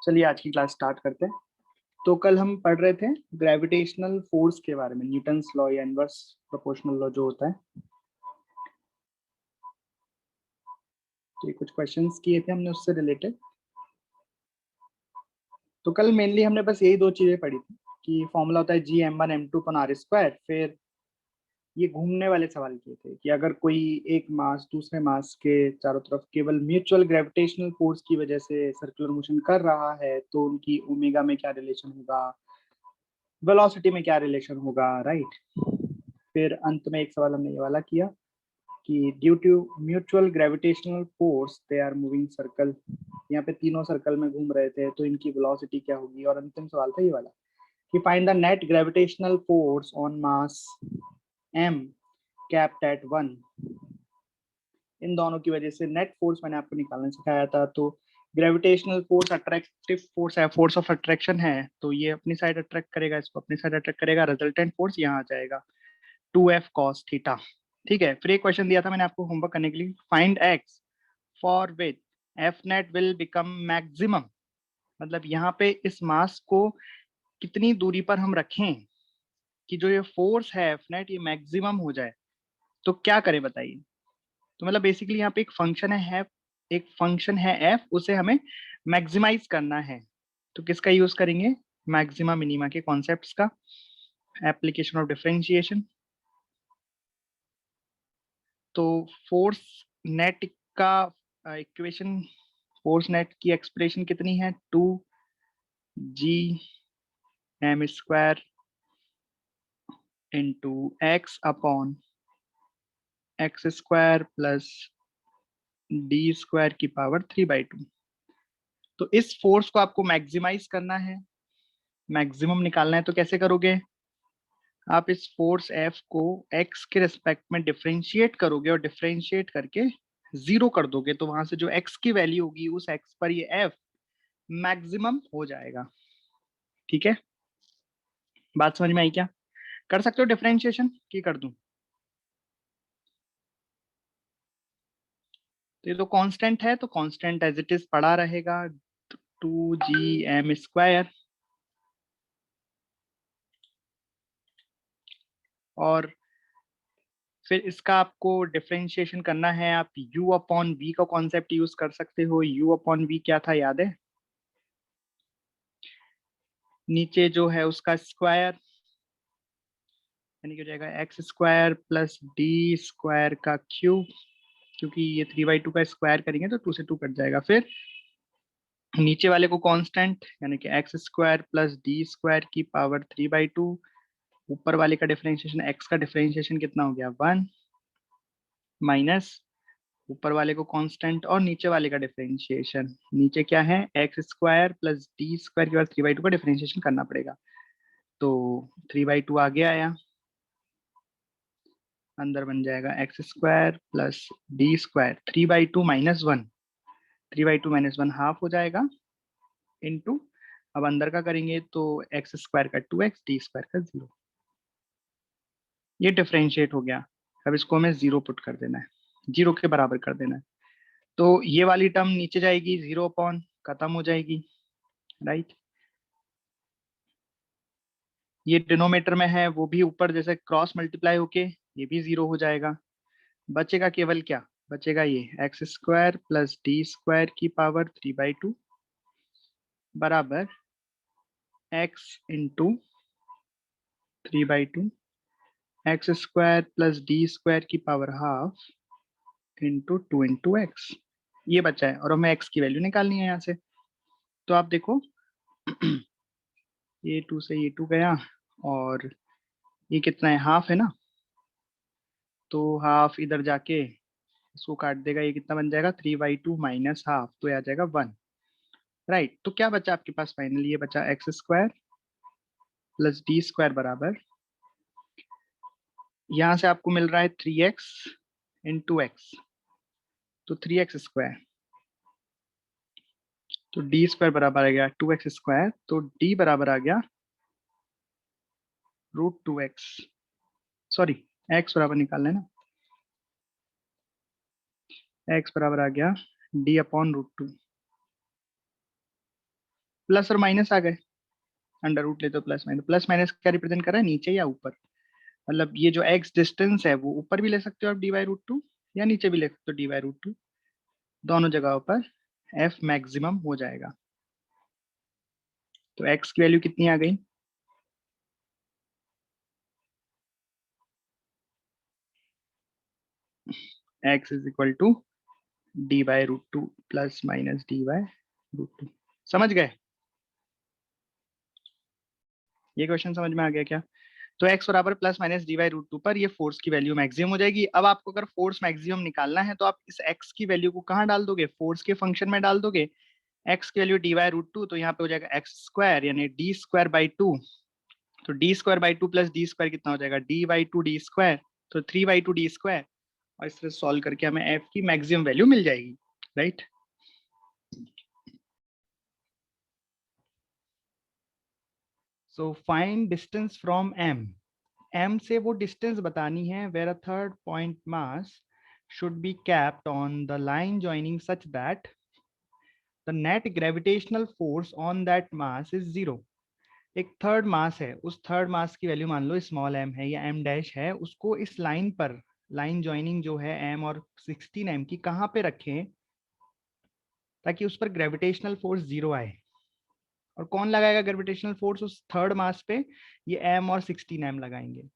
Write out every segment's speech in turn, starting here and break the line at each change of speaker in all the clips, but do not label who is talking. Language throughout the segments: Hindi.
चलिए आज की क्लास स्टार्ट करते हैं। तो कल हम पढ़ रहे थे ग्रेविटेशनल फोर्स के बारे में, न्यूटन्स लॉ या इनवर्स प्रोपोर्शनल लॉ जो होता है। तो ये कुछ क्वेश्चंस किए थे हमने उससे रिलेटेड। तो कल मेनली हमने बस यही दो चीजें पढ़ी थी कि फॉर्मूला होता है G m1m2/r²। फिर ये घूमने वाले सवाल किए थे कि अगर कोई एक मास दूसरे मास के चारों तरफ केवल म्यूचुअल ग्रेविटेशनल फोर्स की वजह से सर्कुलर मोशन कर रहा है तो उनकी ओमेगा में क्या रिलेशन होगा, वेलोसिटी में क्या रिलेशन होगा, राइट। फिर अंत में एक सवाल हमने ये वाला किया कि due to mutual gravitational force they are moving circle. यहाँ पे तीनों सर्कल में घूम रहे थे तो इनकी वेलोसिटी क्या होगी। और अंतिम सवाल था ये वाला कि find the net gravitational force on mass m kept at 1। इन दोनों की वजह से नेट फोर्स मैंने आपको निकालना सिखाया था। तो ग्रेविटेशनल फोर्स अट्रैक्टिव फोर्स है, फोर्स ऑफ अट्रैक्शन है, तो ये अपनी साइड अट्रैक्ट करेगा, इसको अपनी साइड अट्रैक्ट करेगा, रिजल्टेंट फोर्स यहाँ आ जाएगा 2f cos थीटा। ठीक है। फिर एक क्वेश्चन दिया था मैंने आपको होमवर्क करने के लिए, find x for which F net will become maximum. मतलब यहाँ पे इस मास को कितनी दूरी पर हम रखें कि जो ये फोर्स है एफ नेट ये मैक्सिमम हो जाए। तो क्या करें बताइए। तो मतलब बेसिकली यहाँ पे एक फंक्शन है एक फंक्शन है एफ, उसे हमें मैक्सिमाइज करना है। तो किसका यूज करेंगे, मैक्सिमा मिनिमा के कॉन्सेप्ट्स का, एप्लीकेशन ऑफ डिफरेंशिएशन। तो फोर्स नेट का इक्वेशन, फोर्स नेट की एक्सप्रेशन कितनी है, 2Gm² into x upon x² plus d² की पावर 3/2। तो इस फोर्स को आपको मैक्सिमाइज करना है, मैक्सिमम निकालना है। तो कैसे करोगे, आप इस फोर्स F को x के रिस्पेक्ट में डिफरेंशिएट करोगे और डिफरेंशिएट करके 0 कर दोगे, तो वहां से जो x की वैल्यू होगी उस x पर ये F मैक्सिमम हो जाएगा। ठीक है, बात समझ में आई क्या। कर सकते हो डिफरेंशिएशन की कर दूं। तो ये तो कांस्टेंट है, तो कांस्टेंट एज इट इज पड़ा रहेगा 2Gm²। और फिर इसका आपको डिफरेंशिएशन करना है, आप u अपॉन v का कॉन्सेप्ट यूज कर सकते हो। u अपॉन v क्या था याद है, नीचे जो है उसका स्क्वायर, यानी कि हो जाएगा x² प्लस d² का क्यूब, क्योंकि ये 3/2 का स्क्वायर करेंगे तो 2 से 2 कट जाएगा। फिर नीचे वाले को कांस्टेंट यानी कि x² प्लस d² की पावर 3/2। ऊपर वाले का डिफरेंशिएशन, x का डिफरेंशिएशन कितना हो गया 1, माइनस ऊपर वाले को कांस्टेंट और नीचे वाले का डिफरेंशिएशन, नीचे क्या है x² प्लस d² के बाद 3/2 का डिफरेंशिएशन करना पड़ेगा। तो 3/2 आगे आया, अंदर बन जाएगा x² plus d², 3/2 minus 1, 3/2 minus 1 half हो जाएगा, इंटू अब अंदर का करेंगे तो x² का 2x, d² का 0। ये डिफरेंशिएट हो गया। अब इसको हमें 0 पुट कर देना है, 0 के बराबर कर देना है। तो ये वाली टर्म नीचे जाएगी, 0 अपॉन खत्म हो जाएगी, राइट। ये डिनोमीटर में है, वो भी ऊपर जैसे क्रॉस मल्टीप्लाई होके ये भी 0 हो जाएगा। बचेगा केवल क्या, बचेगा ये x² प्लस d² की पावर 3/2 बराबर x into 3/2 x² plus d² की power half into 2 into x. ये बचा है और हमें x की वैल्यू निकालनी है यहाँ से। तो आप देखो ये 2 से ये 2 गया और ये कितना है, हाफ है ना, तो हाफ इधर जाके इसको काट देगा, ये कितना बन जाएगा 3/2 माइनस हाफ, तो ये आ जाएगा 1, राइट। तो क्या बचा आपके पास फाइनली, ये बचा x² प्लस d² बराबर, यहाँ से आपको मिल रहा है 3x इंटू एक्स, तो 3x², तो d² बराबर आ गया 2x², तो d बराबर आ गया √2x, सॉरी x बराबर निकाल लेना, x बराबर आ गया d अपॉन √2। प्लस और माइनस आ गए, अंडर रूट ले तो प्लस माइनस, प्लस माइनस क्या रिप्रेजेंट कर रहा है, नीचे या ऊपर। मतलब ये जो एक्स डिस्टेंस है वो ऊपर भी ले सकते हो आप dy√2, या नीचे भी ले सकते हो dy√2, दोनों जगहों पर एफ मैक्सिमम हो जाएगा। तो एक्स की वैल्यू कितनी आ गई, x is equal to dy√2 plus minus dy√2। समझ गए, ये क्वेश्चन समझ में आ गया क्या। तो x बराबर प्लस माइनस dy√2 पर ये फोर्स की वैल्यू मैक्सिमम हो जाएगी। अब आपको अगर फोर्स मैक्सिमम निकालना है तो आप इस x की वैल्यू को कहाँ डाल दोगे, फोर्स के फंक्शन में डाल दोगे। x की वैल्यू dy√2, तो यहाँ पे हो जाएगा एक्स स्क्वायर यानी d²/2। तो d²/2 प्लस d² कितना हो जाएगा, d/2 d², तो 3/2 d²। और इस तरह सॉल्व करके हमें f की मैक्सिमम वैल्यू मिल जाएगी, right. So find distance from m। m से वो डिस्टेंस बतानी है where a third point mass should be kept on the line joining such that the net gravitational force on that mass is 0। एक थर्ड मास है, उस थर्ड मास की वैल्यू मान लो स्मॉल m है या m डैश है, उसको इस लाइन पर, लाइन ज्वाइनिंग जो है m और 16m की, कहाँ पे रखें ताकि उस पर ग्रेविटेशनल फोर्स 0 आए। और कौन लगाएगा ग्रेविटेशनल फोर्स उस थर्ड मास पे, ये m और 16m लगाएंगे।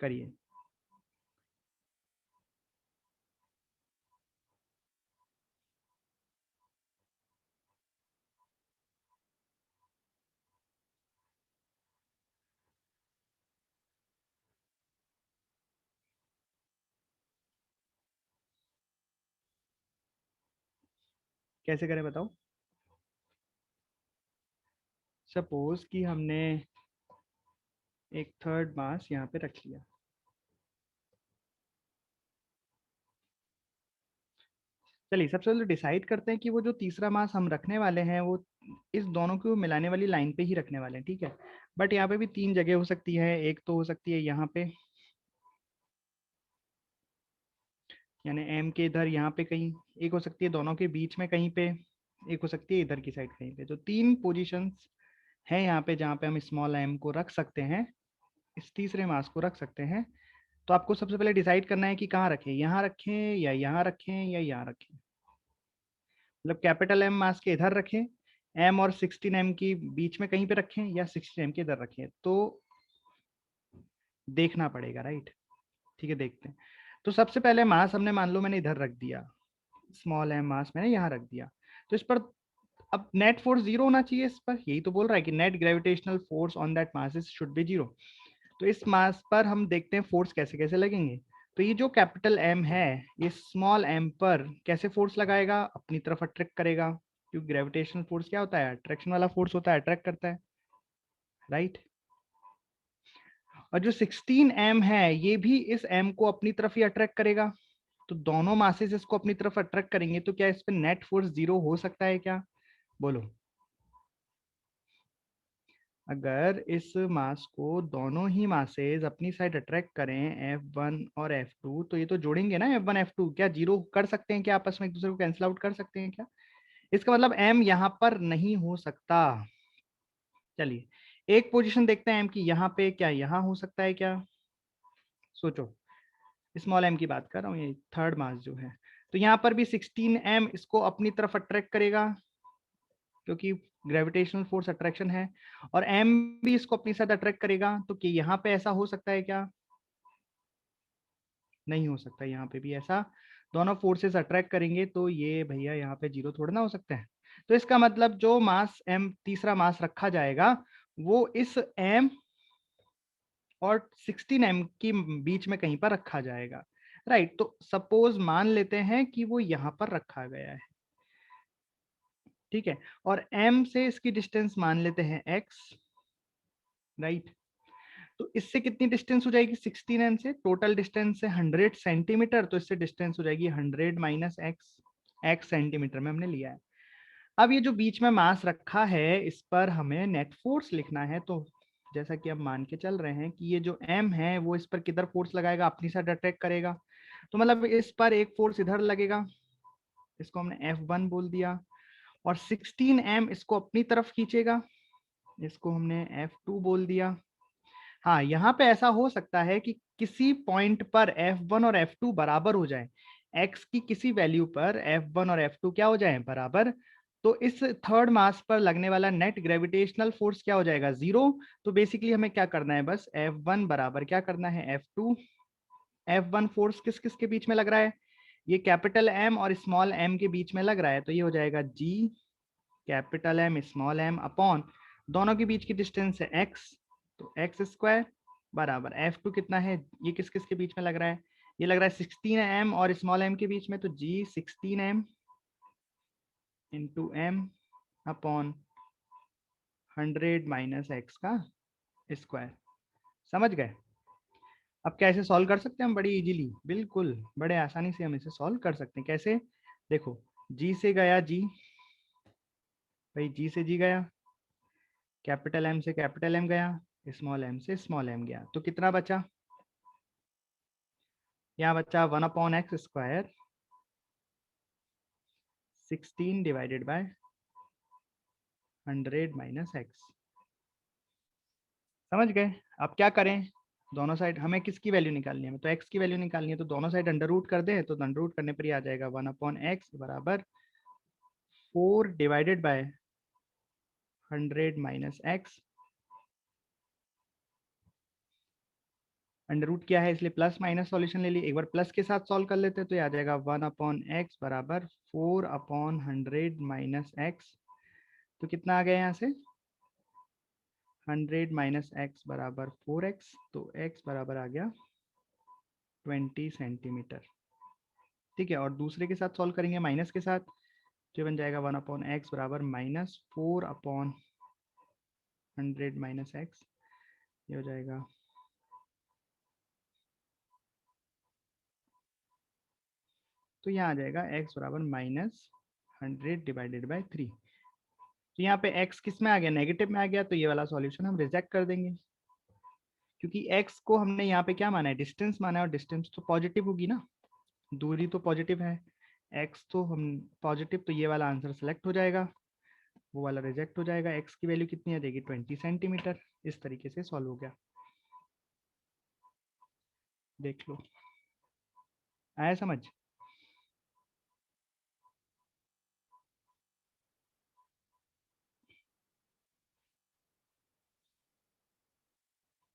करिए। कैसे करें बताओ। सपोज कि हमने एक थर्ड मास यहाँ पे रख लिया। चलिए सबसे पहले डिसाइड करते हैं कि वो जो तीसरा मास हम रखने वाले हैं वो इस दोनों को मिलाने वाली लाइन पे ही रखने वाले हैं, ठीक है। बट यहाँ पे भी तीन जगह हो सकती है, एक तो हो सकती है यहाँ पे, यानी एम के इधर यहाँ पे कहीं, एक हो सकती है दोनों के बीच में कहीं पे, एक हो सकती है इधर की साइड कहीं पे। तो तीन पोजीशंस है यहाँ पे जहाँ पे हम स्मॉल एम को रख सकते हैं, इस तीसरे मास को रख सकते हैं। तो आपको सबसे पहले डिसाइड करना है कि कहाँ रखें, यहाँ रखें या यहाँ रखें या यहाँ रखें। मतलब कैपिटल एम मास के इधर रखें, एम और 16m की बीच में कहीं पे रखें, या 16m के इधर रखें, तो देखना पड़ेगा, राइट। ठीक है, देखते हैं। तो सबसे पहले मास हमने मान लो मैंने इधर रख दिया, स्मॉल एम मास मैंने यहाँ रख दिया। तो इस पर अब नेट फोर्स 0 होना चाहिए इस पर, यही तो बोल रहा है कि net gravitational force on that mass should be 0। तो इस मास पर हम देखते हैं फोर्स कैसे कैसे लगेंगे। तो ये जो कैपिटल एम है ये स्मॉल एम पर कैसे फोर्स लगाएगा, अपनी तरफ अट्रैक्ट करेगा, क्योंकि ग्रेविटेशनल फोर्स क्या होता है, अट्रैक्शन वाला फोर्स होता है, अट्रैक्ट करता है, राइट। और जो 16m है ये भी इस m को अपनी तरफ ही अट्रैक्ट करेगा। तो दोनों मासेस इसको अपनी तरफ अट्रैक्ट करेंगे, तो क्या इस पे नेट फोर्स 0 हो सकता है क्या, बोलो। अगर इस मास को दोनों ही मासेस अपनी साइड अट्रैक्ट करें F1 और F2, तो ये तो जोड़ेंगे ना F1 F2, क्या जीरो कर सकते हैं क्या, आपस में एक दूसरे को कैंसिल आउट कर सकते हैं क्या। इसका मतलब m यहाँ पर नहीं हो सकता। चलिए एक पोजीशन देखते हैं m की, यहाँ पे क्या यहाँ हो सकता है क्या, सोचो। स्मॉल m की बात कर रहा हूँ, ये थर्ड मास जो है। तो यहाँ पर भी 16m इसको अपनी तरफ अट्रैक्ट करेगा, क्योंकि ग्रेविटेशनल फोर्स अट्रैक्शन है, और m भी इसको अपनी साथ अट्रैक्ट करेगा। तो कि यहाँ पे ऐसा हो सकता है क्या, नहीं हो सकता। यहाँ पे भी ऐसा दोनों फोर्सेस अट्रैक्ट करेंगे, तो ये भैया यहाँ पे जीरो थोड़ा ना हो सकता है। तो इसका मतलब जो मास m तीसरा मास रखा जाएगा वो इस m और 16m की बीच में कहीं पर रखा जाएगा, राइट। तो सपोज मान लेते हैं कि वो यहाँ पर रखा गया है, ठीक है। और m से इसकी डिस्टेंस मान लेते हैं x, राइट। तो इससे कितनी डिस्टेंस हो जाएगी, 16m से टोटल डिस्टेंस है 100 सेंटीमीटर, तो इससे डिस्टेंस हो जाएगी 100 माइनस x सेंटीमीटर में हमने लिया है। अब ये जो बीच में मास रखा है इस पर हमें नेट फोर्स लिखना है। तो जैसा कि अब मान के चल रहे हैं कि ये जो m है वो इस पर किधर फोर्स लगाएगा, अपनी साइड अट्रैक्ट करेगा। तो मतलब इस पर एक फोर्स इधर लगेगा, इसको हमने F1 बोल दिया। और 16m इसको अपनी तरफ खींचेगा, इसको हमने F2 बोल दिया। हाँ, यहाँ पे ऐसा हो सकता है कि किसी पॉइंट पर F1 और F2 बराबर हो जाए, x की किसी वैल्यू पर F1 और F2 क्या हो जाए, बराबर। तो इस थर्ड मास पर लगने वाला नेट ग्रेविटेशनल फोर्स क्या हो जाएगा, 0। तो बेसिकली हमें क्या करना है, बस F1 बराबर क्या करना है, F2। F1 फोर्स किस किस के बीच में लग रहा है, ये कैपिटल M और स्मॉल m के बीच में लग रहा है, तो ये हो जाएगा G capital M small m upon दोनों के बीच की डिस्टेंस है x, तो x स्क्वायर बराबर F2 कितना है, ये किस किस के बीच में लग रहा है, ये लग रहा है 16m और स्मॉल m के बीच में, तो G 16m into m upon 100 minus x का स्क्वायर। समझ गए। अब कैसे सॉल्व कर सकते हैं हम, बड़ी इजीली, बिल्कुल बड़े आसानी से हम इसे सॉल्व कर सकते हैं। कैसे, देखो G से गया G, भाई G से G गया, कैपिटल M से कैपिटल M गया, स्मॉल m से स्मॉल m गया, तो कितना बचा, यहाँ बचा 1/x square 16 divided by 100 minus x। समझ गए। अब क्या करें, दोनों साइड हमें किसकी वैल्यू निकालनी है, तो x की वैल्यू निकालनी है, तो दोनों साइड अंडर रूट कर दें, तो अंडर रूट करने पर ही आ जाएगा 1/x बराबर 4 divided by 100 minus x। Under root किया है इसलिए प्लस माइनस सॉल्यूशन ले ली, एक बार प्लस के साथ सॉल्व कर लेते हैं, तो ये आ जाएगा 1/x बराबर 4/100 माइनस x। तो कितना आ गया यहाँ से, 100 माइनस x बराबर 4x, तो x बराबर आ गया 20 सेंटीमीटर। ठीक है, और दूसरे के साथ सॉल्व करेंगे माइनस के साथ, तो बन जाएगा 1/x बराबर -4/100 माइनस x। ये हो जाएगा, तो यहाँ आ जाएगा x बराबर -100 डिवाइडेड बाय 3। तो यहाँ पे x किस में आ गया, नेगेटिव में आ गया, तो ये वाला सॉल्यूशन हम रिजेक्ट कर देंगे, क्योंकि x को हमने यहाँ पे क्या माना है, डिस्टेंस माना है, और डिस्टेंस तो पॉजिटिव होगी ना, दूरी तो पॉजिटिव है, x तो हम पॉजिटिव, तो ये वाला आंसर सेलेक्ट हो जाएगा, वो वाला रिजेक्ट हो जाएगा। x की वैल्यू कितनी आ जाएगी, 20 सेंटीमीटर। इस तरीके से सॉल्व हो गया, देख लो, आया समझ।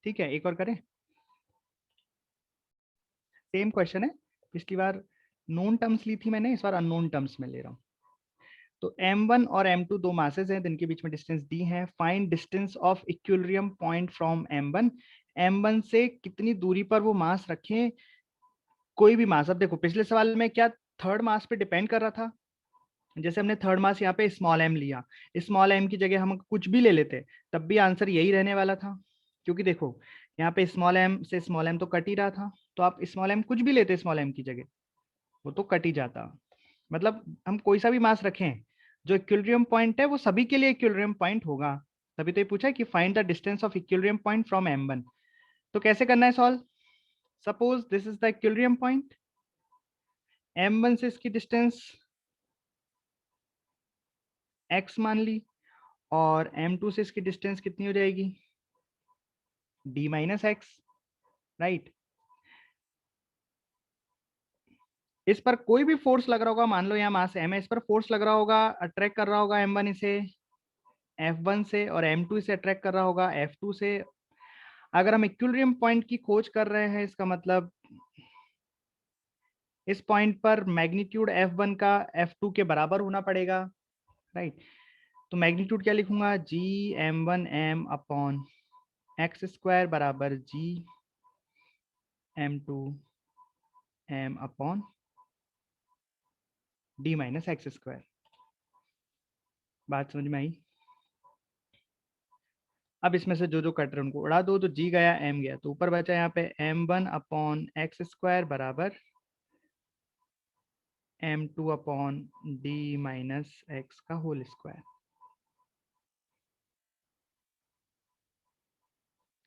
ठीक है, एक और करें, सेम क्वेश्चन है, पिछली बार नोन टर्म्स ली थी मैंने, इस बार अननोन टर्म्स में ले रहा हूँ। तो m1 और m2 दो मासेस हैं, जिनके बीच में डिस्टेंस दी है, find distance of equilibrium point from m1। m1 से कितनी दूरी पर वो मास रखें, कोई भी मास। अब देखो पिछले सवाल में क्या थर्ड मास पे डिपेंड कर रहा था, जैसे हमने थर्ड मास यहाँ पे स्मॉल m लिया, स्मॉल m की जगह हम कुछ भी ले लेते तब भी आंसर यही रहने वाला था, क्योंकि देखो यहाँ पे स्मॉल m से स्मॉल m तो कट ही रहा था, तो आप स्मॉल m कुछ भी लेते स्मॉल m की जगह, वो तो कट ही जाता। मतलब हम कोई सा भी मास रखें, जो इक्विलिब्रियम पॉइंट है वो सभी के लिए इक्विलिब्रियम पॉइंट होगा। तभी तो ये पूछा है कि find the distance of equilibrium point from m1। तो कैसे करना है solve, suppose this is the equilibrium point, m1 से इसकी डिस्टेंस x मान ली, और m2 से इसकी डिस्टेंस कितनी हो जाएगी, d माइनस एक्स, राइट। इस पर कोई भी फोर्स लग रहा होगा, मान लो यहाँ मास m है, इस पर फोर्स लग रहा होगा, अट्रैक्ट कर रहा होगा m1 इसे f1 से, और m2 इसे अट्रैक्ट कर रहा होगा f2 से। अगर हम इक्विलिब्रियम पॉइंट की खोज कर रहे हैं, इसका मतलब इस पॉइंट पर मैग्नीट्यूड f1 का f2 के बराबर होना पड़ेगा, राइट। तो मैग्नीट्यूड क्या लिखूंगा, जी m1m अपॉन एक्स स्क्वायर बराबर जी m2m upon d minus x square. बात समझ में आई। अब इसमें से जो जो कट रहे उनको उड़ा दो, तो g गया m गया, तो ऊपर बचा यहाँ पे m1 अपॉन एक्स स्क्वायर बराबर m2 upon d minus x का होल स्क्वायर।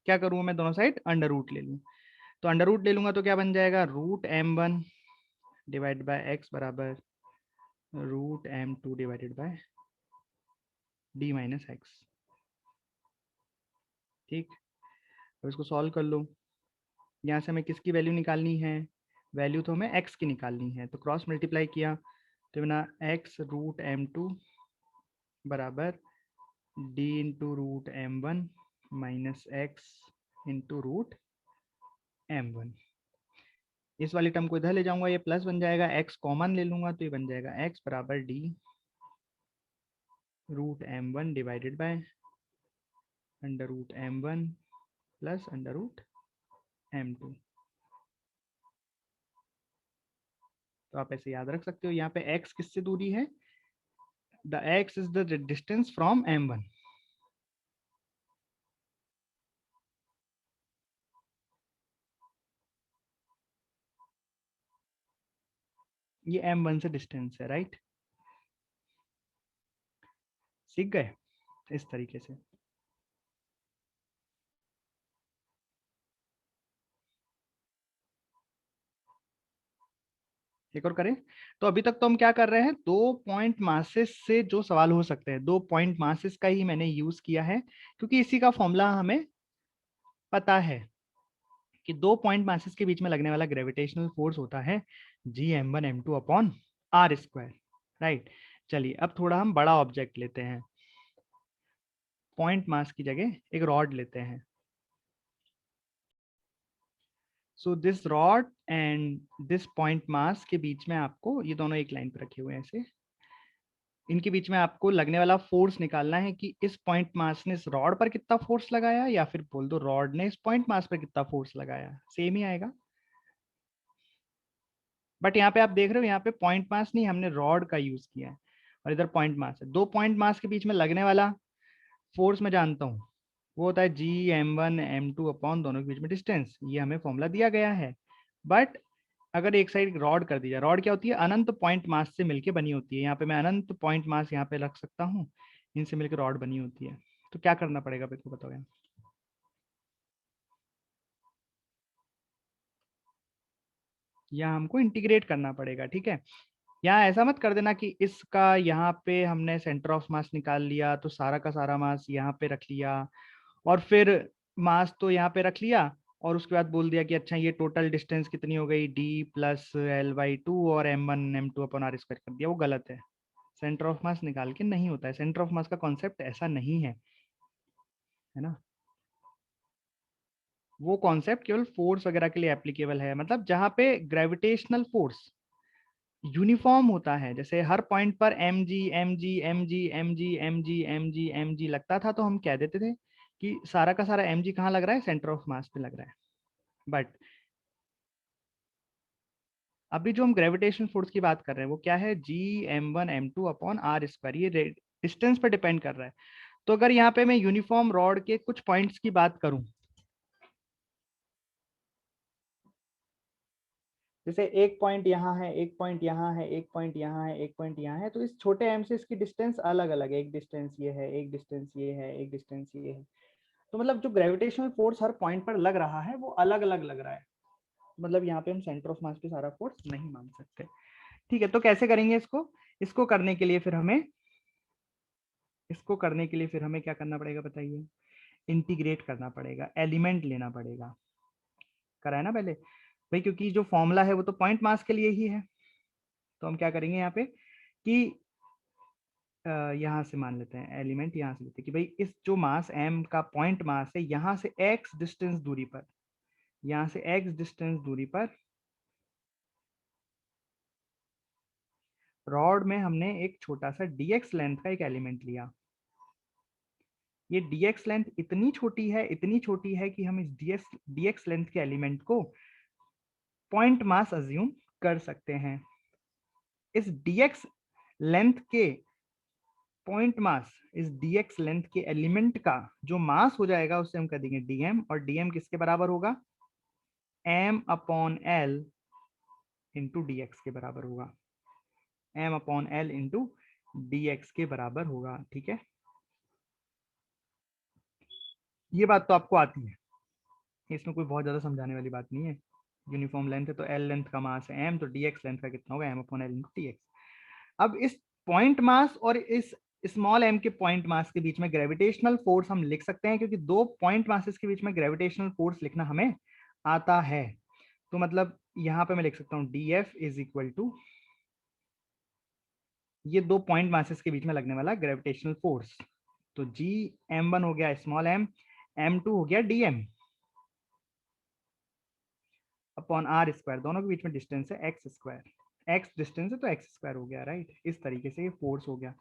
क्या करूँ मैं, दोनों साइड अंडर रूट ले लूँ, तो अंडर रूट ले लूंगा तो क्या बन जाएगा, root m1 divide by x बराबर root m2 divided by d minus x. ठीक, अब इसको सॉल्व कर लो। यहाँ से हमें किसकी वैल्यू निकालनी है? वैल्यू तो हमें x की निकालनी है, तो क्रॉस मल्टीप्लाई किया तो बना x रूट m2 बराबर d into root m1 minus x into root m1। इस वाली टर्म को इधर ले जाऊंगा, ये प्लस बन जाएगा, x कॉमन ले लूंगा तो ये बन जाएगा x बराबर d रूट m1 divided by under root m1 plus under root m2। तो आप ऐसे याद रख सकते हो, यहाँ पे x किससे दूरी है? The x is the distance from m1। ये m1 से डिस्टेंस है, राइट? सीख गए इस तरीके से। एक और करें। तो अभी तक तो हम क्या कर रहे हैं, 2 पॉइंट मासेस से जो सवाल हो सकते हैं, 2 पॉइंट मासेस का ही मैंने यूज किया है, क्योंकि इसी का फॉर्मूला हमें पता है कि 2 पॉइंट मासेस के बीच में लगने वाला ग्रेविटेशनल फोर्स होता है Gm1m2 upon r square, right? चलिए अब थोड़ा हम बड़ा ऑब्जेक्ट लेते हैं, पॉइंट मास की जगह एक रॉड लेते हैं। So this rod and this point mass के बीच में आपको, ये दोनों एक लाइन पर रखे हुए हैं ऐसे, इनके बीच में आपको लगने वाला फोर्स निकालना है कि इस पॉइंट मास ने इस रॉड पर कितना फोर्स लगाया, या फिर बोल दो रॉड ने इस पॉइंट मास पर कितना फोर्स लगाया, सेम ही आएगा। बट यहाँ पे आप देख रहे हो, यहाँ पे पॉइंट मास नहीं, हमने रॉड का यूज किया है और इधर पॉइंट मास है। 2 पॉइंट मास के बीच में लगने वाला फोर्स मैं जानता हूँ, वो होता है Gm1m2 अपॉन दोनों के बीच में डिस्टेंस, ये हमें फॉर्मूला दिया गया है। बट अगर एक साइड रॉड कर दी जाए, रॉड क्या होती है? अनंत पॉइंट मास से मिलकर बनी होती है। यहाँ पे मैं अनंत पॉइंट मास यहाँ पे रख सकता हूँ, इनसे मिलकर रॉड बनी होती है। तो क्या करना पड़ेगा मेरे को बताओ यहाँ? यहाँ हमको इंटीग्रेट करना पड़ेगा, ठीक है? यहाँ ऐसा मत कर देना कि इसका यहाँ पे हमने सेंटर ऑफ मास निकाल लिया तो सारा का सारा मास यहाँ पे रख लिया, और फिर मास तो यहाँ पे रख लिया, और उसके बाद बोल दिया कि अच्छा ये टोटल डिस्टेंस कितनी हो गई, d प्लस l/2 और m1m2 अपॉन r स्क्वायर कर दिया। वो गलत है, सेंटर ऑफ मास निकाल के नहीं होता है। सेंटर ऑफ मास का कॉन्सेप्ट ऐसा नहीं है ना? वो कॉन्सेप्ट केवल फोर्स वगैरह के लिए एप्लीकेबल है, मतलब जहाँ पे ग्रेविटेशनल फोर्स यूनिफॉर्म होता है, जैसे हर पॉइंट पर mg लगता था, तो हम कह देते थे कि सारा का सारा mg कहाँ लग रहा है? सेंटर ऑफ मास पे लग रहा है। बट अभी जो हम ग्रेविटेशनल फोर्स की बात कर रहे हैं वो क्या है? Gm1m2 अपॉन r स्क्वायर, ये डिस्टेंस पर डिपेंड कर रहा है। तो अगर यहाँ पे मैं यूनिफॉर्म रॉड के कुछ पॉइंट्स की बात करूं, जैसे एक पॉइंट यहाँ है, एक पॉइंट यहाँ है, एक पॉइंट यहाँ है, एक पॉइंट यहाँ है, तो इस छोटे एम से इसकी डिस्टेंस अलग अलग है। एक डिस्टेंस ये है, एक डिस्टेंस ये है, एक डिस्टेंस ये है। तो मतलब जो ग्रेविटेशनल फोर्स हर पॉइंट पर लग रहा है वो अलग अलग लग रहा है। मतलब यहाँ पे हम सेंटर ऑफ मास पे सारा फोर्स नहीं मान सकते। ठीक है, तो कैसे करेंगे इसको? इसको करने के लिए फिर हमें क्या करना पड़ेगा बताइए? इंटीग्रेट करना पड़ेगा, एलिमेंट लेना पड़ेगा। करा है ना पहले भाई, क्योंकि जो फॉर्मूला है वो तो पॉइंट मास के लिए ही है। तो हम क्या करेंगे यहाँ पे कि यहाँ से मान लेते हैं एलिमेंट, यहाँ से लेते हैं कि भाई इस जो मास m का पॉइंट मास है, यहाँ से x डिस्टेंस दूरी पर, यहाँ से x डिस्टेंस दूरी पर रॉड में हमने एक छोटा सा dx लेंथ का एक एलिमेंट लिया। ये dx लेंथ इतनी छोटी है, इतनी छोटी है कि हम इस dx लेंथ के एलिमेंट को पॉइंट मास अज्यूम कर सकते हैं। इस dx लेंथ के पॉइंट मास, इस dx लेंथ के एलिमेंट का जो मास हो जाएगा उसे हम कह देंगे dm, और dm किसके बराबर होगा? m upon l into D x के बराबर होगा। m upon l into D x के बराबर होगा। ठीक है, ये बात तो आपको आती है, इसमें कोई बहुत ज्यादा समझाने वाली बात नहीं है। यूनिफॉर्म लेंथ है तो l लेंथ का मास है m, तो dx लेंथ का कितना होगा? m upon l into D x. अब इस पॉइंट मास और इस
स्मॉल एम के पॉइंट मास के बीच में ग्रेविटेशनल फोर्स हम लिख सकते हैं, क्योंकि दो पॉइंट मासेस के बीच में ग्रेविटेशनल फोर्स लिखना हमें आता है। तो मतलब यहाँ पे मैं लिख सकता हूँ dF इज इक्वल टू ये दो पॉइंट मासेस के बीच में लगने वाला ग्रेविटेशनल फोर्स। तो जी m1 हो गया स्मॉल m, m2 हो गया dm अपॉन आर स्क्वायर, दोनों के बीच में डिस्टेंस है एक्स स्क्वायर, एक्स डिस्टेंस है तो एक्स स्क्वायर हो गया, राइट। इस तरीके से ये फोर्स हो गया।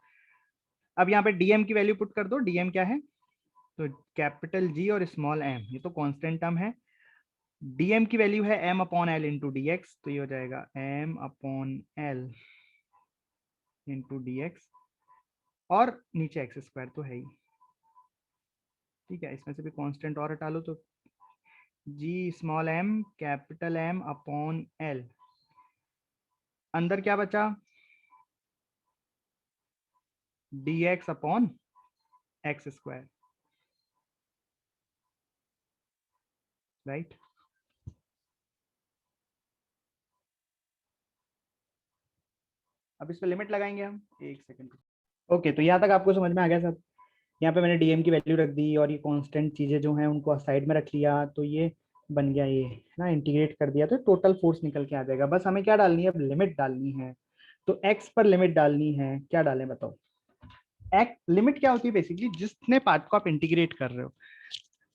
अब यहाँ पे dm की वैल्यू पुट कर दो, dm क्या है, तो कैपिटल G और स्मॉल m, ये तो कांस्टेंट टर्म है। dm की वैल्यू है m upon L into D x, तो ये हो जाएगा m upon L into D x, और नीचे एक्स स्क्वायर तो है ही, ठीक है। इसमें से भी कांस्टेंट और हटा लो तो g small m capital M upon L, अंदर क्या बचा, dx upon x square, right. अब इस पे लिमिट लगाएंगे हम, एक सेकंड। ओके, तो यहाँ तक आपको समझ में आ गया सब। यहाँ पे मैंने डीएम की वैल्यू रख दी और ये कांस्टेंट चीजें जो हैं उनको साइड में रख लिया, तो ये बन गया ये ना, इंटीग्रेट कर दिया तो टोटल फोर्स निकल के आ जाएगा। बस हमें क्या डालनी है, अब लिमिट डालनी है। तो एक्स पर लिमिट डालनी है, क्या डालें बताओ। एक्स लिमिट क्या होती है, बेसिकली जितने पार्ट को आप इंटीग्रेट कर रहे हो,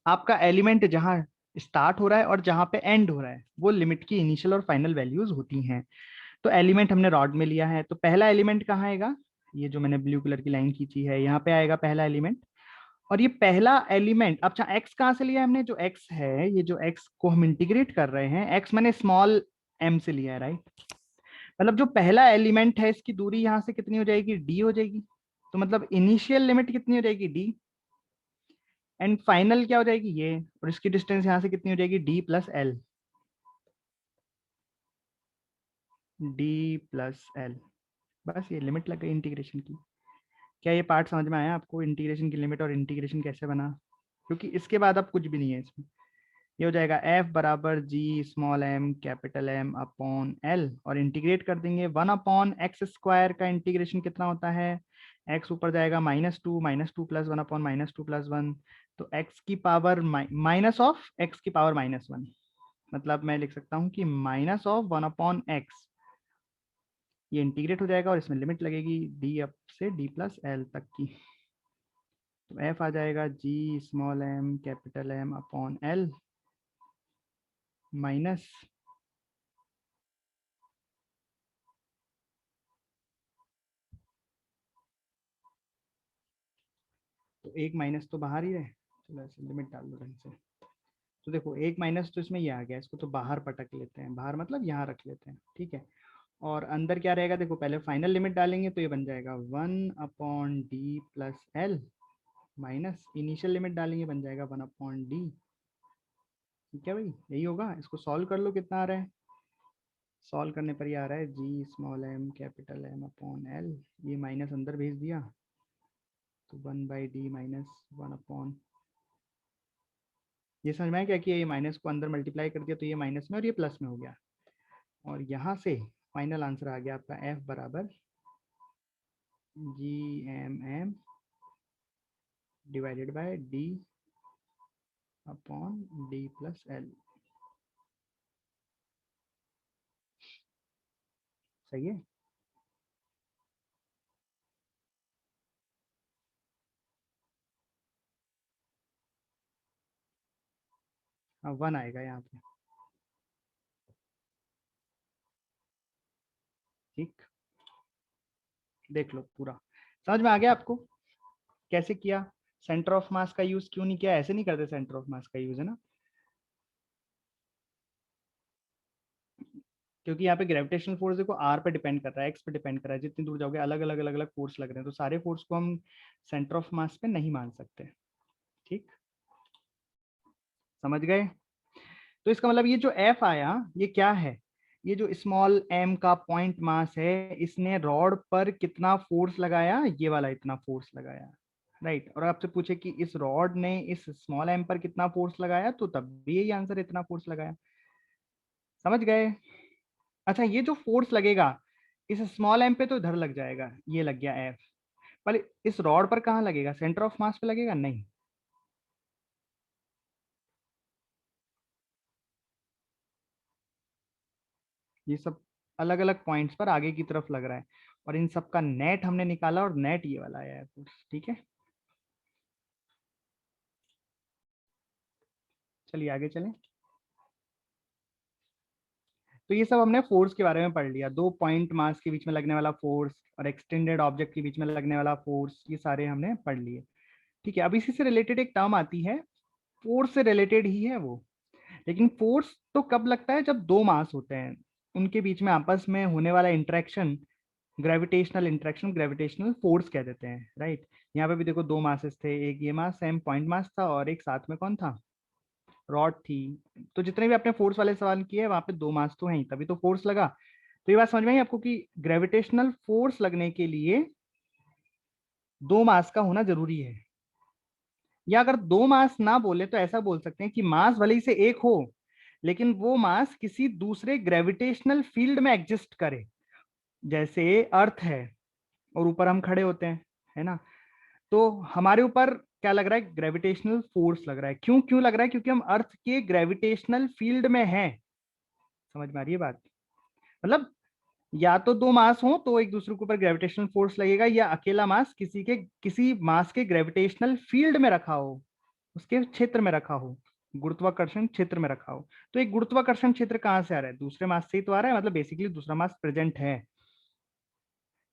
आपका एलिमेंट जहां स्टार्ट हो रहा है और जहां पे एंड हो रहा है, वो लिमिट की इनिशियल और फाइनल वैल्यूज होती हैं। तो एलिमेंट हमने रॉड में लिया है, तो पहला एलिमेंट कहाँ आएगा, ये जो मैंने ब्लू कलर की लाइन खींची है यहाँ पे आएगा पहला एलिमेंट। और ये पहला एलिमेंट, अच्छा एक्स कहाँ से लिया है हमने, जो एक्स है, ये जो एक्स को हम इंटीग्रेट कर रहे हैं, एक्स मैंने स्मॉल m से लिया है, राइट। मतलब जो पहला एलिमेंट है इसकी दूरी यहाँ से कितनी हो जाएगी, d हो जाएगी। तो मतलब इनिशियल लिमिट कितनी हो जाएगी, d, एंड फाइनल क्या हो जाएगी ये, और इसकी डिस्टेंस यहाँ से कितनी हो जाएगी, d plus L, d plus L. बस ये लिमिट लग गई इंटीग्रेशन की। क्या ये पार्ट समझ में आया आपको, इंटीग्रेशन की लिमिट और इंटीग्रेशन कैसे बना, क्योंकि इसके बाद अब कुछ भी नहीं है इसमें। ये हो जाएगा f बराबर g small m capital M upon l, और इंटीग्रेट कर देंगे 1 अपॉन एक्स स्क्वायर का इंटीग्रेशन कितना होता है, x ऊपर जाएगा -2 प्लस 1 अपॉन -2 प्लस 1, तो x की पावर माइनस ऑफ x की पावर -1, मतलब मैं लिख सकता हूँ कि माइनस ऑफ 1 अपॉन एक्स। ये इंटीग्रेट हो जाएगा और इसमें लिमिट लगेगी d अप से d प्लस एल तक की। तो f आ जाएगा g small m capital M upon L minus, तो एक माइनस तो बाहर ही है, चलो ऐसे लिमिट डाल दो ढंग से। तो देखो एक माइनस तो इसमें ये आ गया, इसको तो बाहर पटक लेते हैं, बाहर मतलब यहाँ रख लेते हैं, ठीक है। और अंदर क्या रहेगा, देखो पहले फाइनल लिमिट डालेंगे तो ये बन जाएगा 1 upon D plus L, minus initial limit डालेंगे बन जाएगा 1 अपॉन डी। ठीक है भाई, यही होगा। इसको सॉल्व कर लो, कितना आ रहा है, सॉल्व करने पर ये आ रहा है G small m capital M upon L, ये माइनस अंदर भेज दिया तो 1/d माइनस 1 अपॉन, ये समझ में आया क्या कि ये माइनस को अंदर मल्टीप्लाई कर दिया तो ये माइनस में और ये प्लस में हो गया। और यहाँ से फाइनल आंसर आ गया आपका f बराबर GMM divided by d upon d plus L. सही है। हाँ 1 आएगा यहाँ पे, ठीक। देख लो पूरा समझ में आ गया आपको कैसे किया। सेंटर ऑफ मास का यूज क्यों नहीं किया, ऐसे नहीं करते सेंटर ऑफ मास का यूज, है ना, क्योंकि यहाँ पे ग्रेविटेशनल फोर्स देखो आर पे डिपेंड कर रहा है, एक्स पे डिपेंड कर रहा है, जितनी दूर जाओगे अलग अलग अलग अलग फोर्स लग रहे हैं, तो सारे फोर्स को हम सेंटर ऑफ मास पे नहीं मान सकते, ठीक। समझ गए। तो इसका मतलब ये जो एफ आया ये क्या है, ये जो स्मॉल एम का पॉइंट मास है, इसने रॉड पर कितना फोर्स लगाया, ये वाला इतना फोर्स लगाया, राइट। और आपसे पूछे कि इस रॉड ने इस स्मॉल एम पर कितना फोर्स लगाया, तो तब भी यही आंसर, इतना फोर्स लगाया। समझ गए। अच्छा ये जो फोर्स लगेगा इस स्मॉल एम पे तो इधर लग जाएगा, ये लग गया एफ, पहले इस रॉड पर कहाँ लगेगा, सेंटर ऑफ मास पे लगेगा? नहीं, ये सब अलग अलग पॉइंट्स पर आगे की तरफ लग रहा है, और इन सब का नेट हमने निकाला और नेट ये वाला आया है। ठीक है, चलिए आगे चलें। तो ये सब हमने फोर्स के बारे में पढ़ लिया, 2 पॉइंट मास के बीच में लगने वाला फोर्स और एक्सटेंडेड ऑब्जेक्ट के बीच में लगने वाला फोर्स, ये सारे हमने पढ़ लिए। ठीक है, अब इसी से रिलेटेड एक टर्म आती है, फोर्स से रिलेटेड ही है वो, लेकिन फोर्स तो कब लगता है, जब 2 मास होते हैं, उनके बीच में आपस में होने वाला interaction gravitational interaction gravitational force कह देते हैं, राइट। यहाँ पे भी देखो 2 मासेस थे, एक ये मास सेम पॉइंट मास था और एक साथ में कौन था, रॉड थी। तो जितने भी आपने फोर्स वाले सवाल किए वहां पे 2 मास तो हैं, तभी तो फोर्स लगा। तो ये बात समझ में आई आपको कि ग्रेविटेशनल फोर्स लगने के लिए 2 मास का होना जरूरी है, या अगर 2 मास ना बोले तो ऐसा बोल सकते हैं कि मास भले ही से एक हो, लेकिन वो मास किसी दूसरे ग्रेविटेशनल फील्ड में एग्जिस्ट करे। जैसे अर्थ है और ऊपर हम खड़े होते हैं, है ना, तो हमारे ऊपर क्या लग रहा है, ग्रेविटेशनल फोर्स लग रहा है। क्यों क्यों लग रहा है, क्योंकि हम अर्थ के ग्रेविटेशनल फील्ड में हैं। समझ में आ रही है बात? मतलब या तो 2 मास हो तो एक दूसरे के ऊपर ग्रेविटेशनल फोर्स लगेगा, या अकेला मास किसी मास के ग्रेविटेशनल फील्ड में रखा हो, उसके क्षेत्र में रखा हो, गुरुत्वाकर्षण क्षेत्र में रखा हो। तो एक गुरुत्वाकर्षण क्षेत्र कहां से आ रहा है, दूसरे मास से ही तो आ रहा है, मतलब बेसिकली दूसरा मास प्रेजेंट है।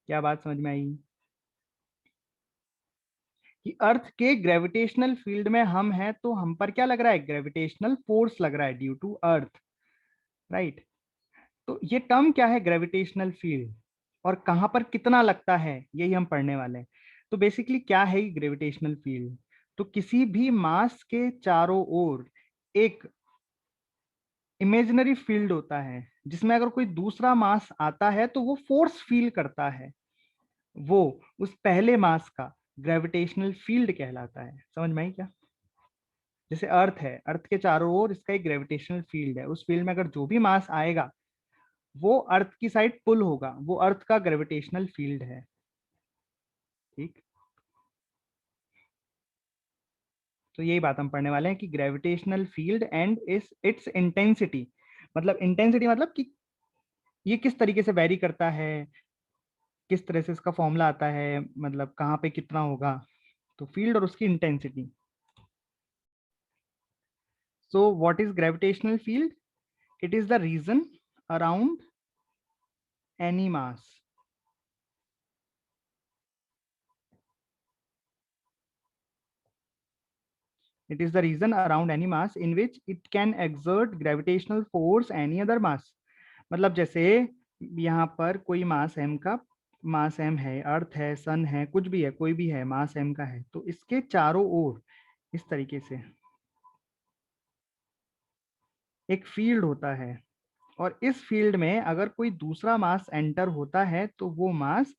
क्या बात समझ में आई? कि अर्थ के ग्रेविटेशनल फील्ड में हम हैं, तो हम पर क्या लग रहा है, ग्रेविटेशनल फोर्स लग रहा है ड्यू टू अर्थ, राइट। तो ये टर्म क्या है, ग्रेविटेशनल फील्ड, और कहां पर कितना लगता है, यही हम पढ़ने वाले हैं। तो बेसिकली क्या है ये ग्रेविटेशनल फील्ड, तो किसी भी मास के चारों ओर एक इमेजिनरी फील्ड होता है, जिसमें अगर कोई दूसरा मास आता है तो वो फोर्स फील करता है, वो उस पहले मास का ग्रेविटेशनल फील्ड कहलाता है। समझ में आई क्या? जैसे अर्थ है, अर्थ के चारों ओर इसका एक ग्रेविटेशनल फील्ड है, उस फील्ड में अगर जो भी मास आएगा वो अर्थ की साइड पुल होगा, वो अर्थ का ग्रेविटेशनल फील्ड है। ठीक, तो यही बात हम पढ़ने वाले हैं कि ग्रेविटेशनल फील्ड एंड इस इट्स इंटेंसिटी, मतलब इंटेंसिटी मतलब कि ये किस तरीके से वेरी करता है, किस तरह से इसका फॉर्मूला आता है, मतलब कहाँ पे कितना होगा, तो फील्ड और उसकी intensity. So what is gravitational field? It is the region around any mass, it is the region around any mass in which it can exert gravitational force any other mass। मतलब जैसे यहाँ पर कोई मास m का, मास m है, अर्थ है, सन है, कुछ भी है, कोई भी है, मास m का है, तो इसके चारों ओर इस तरीके से एक फील्ड होता है, और इस फील्ड में अगर कोई दूसरा मास एंटर होता है तो वो मास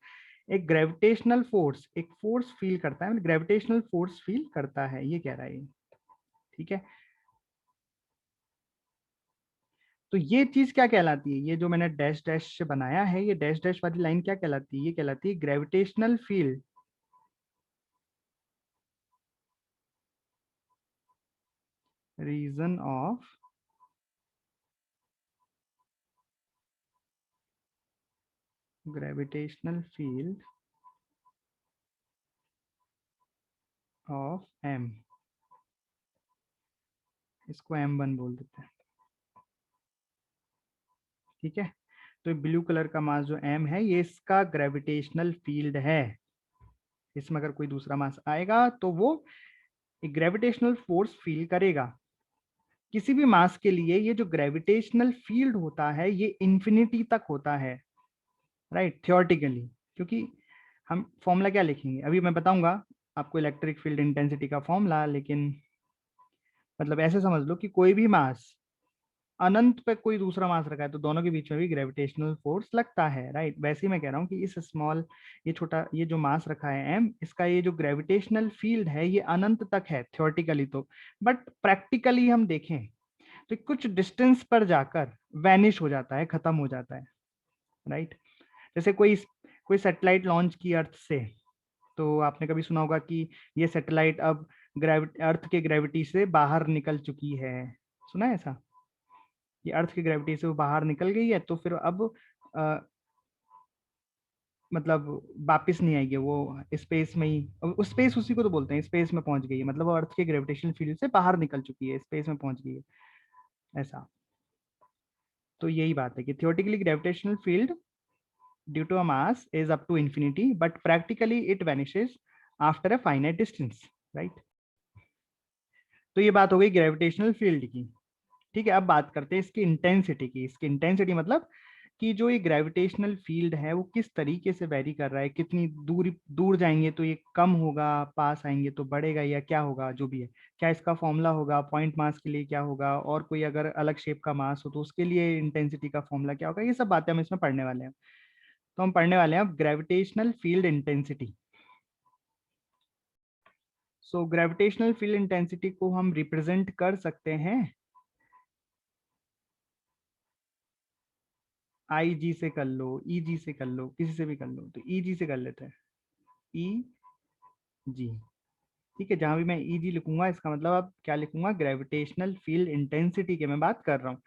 एक ग्रेविटेशनल फोर्स, एक फोर्स फील करता है, ग्रेविटेशनल फोर्स फील करता है, ये कह रहा है। ठीक है, तो ये चीज क्या कहलाती है, ये जो मैंने डैश डैश से बनाया है, ये डैश डैश वाली लाइन क्या कहलाती है, ये कहलाती है gravitational field, region of gravitational field of m, इसको M1 बोल देते हैं। ठीक है, तो ब्लू कलर का मास जो M है, ये इसका ग्रेविटेशनल फील्ड है, इसमें अगर कोई दूसरा मास आएगा तो वो एक ग्रेविटेशनल फोर्स फील करेगा। किसी भी मास के लिए ये जो ग्रेविटेशनल फील्ड होता है ये इंफिनिटी तक होता है, राइट, थियोरेटिकली। क्योंकि हम फॉर्मूला क्या लिखेंगे, अभी मैं बताऊंगा आपको इलेक्ट्रिक फील्ड इंटेंसिटी का फॉर्मूला, लेकिन मतलब ऐसे समझ लो कि कोई भी मास अनंत पे कोई दूसरा मास रखा है तो दोनों के बीच में भी ग्रेविटेशनल फोर्स लगता है, राइट। वैसे ही मैं कह रहा हूँ कि इस स्मॉल, ये छोटा, ये जो मास रखा है m, इसका ये जो ग्रेविटेशनल फील्ड है ये अनंत तक है थियोरेटिकली तो, बट प्रैक्टिकली हम देखें तो कुछ डिस्टेंस पर जाकर वैनिश हो जाता है, खत्म हो जाता है, राइट। जैसे कोई सैटेलाइट लॉन्च की अर्थ से, तो आपने कभी सुना होगा कि ये सैटेलाइट अब अर्थ के ग्रेविटी से बाहर निकल चुकी है, सुना है ऐसा? ये अर्थ की ग्रेविटी से वो बाहर निकल गई है, तो फिर अब मतलब वापिस नहीं आएगी वो, स्पेस में ही, उस स्पेस उसी को तो बोलते हैं, स्पेस में पहुंच गई है, मतलब वो अर्थ के ग्रेविटेशनल फील्ड से बाहर निकल चुकी है, स्पेस में पहुंच गई है, ऐसा। तो यही बात है कि theoretically gravitational field due to a mass is up to infinity, but practically it vanishes after a finite distance, right. तो ये बात हो गई ग्रेविटेशनल फील्ड की। ठीक है, अब बात करते हैं इसकी इंटेंसिटी की। इसकी इंटेंसिटी मतलब कि जो ये ग्रेविटेशनल फील्ड है वो किस तरीके से वेरी कर रहा है, कितनी दूर दूर जाएंगे तो ये कम होगा, पास आएंगे तो बढ़ेगा, या क्या होगा, जो भी है। क्या इसका फॉर्मूला होगा, पॉइंट मास के लिए क्या होगा, और कोई अगर अलग शेप का मास हो तो उसके लिए इंटेंसिटी का फॉर्मूला क्या होगा, ये सब बातें हम इसमें पढ़ने वाले हैं। तो हम पढ़ने वाले हैं अब gravitational field intensity. So gravitational field intensity को हम रिप्रेजेंट कर सकते हैं आई जी से कर लो, ई जी से कर लो, किसी से भी कर लो, तो ई जी से कर लेते हैं, ई जी। ठीक है, जहां भी मैं ई जी लिखूंगा इसका मतलब अब क्या लिखूंगा, ग्रेविटेशनल फील्ड इंटेंसिटी की मैं बात कर रहा हूँ।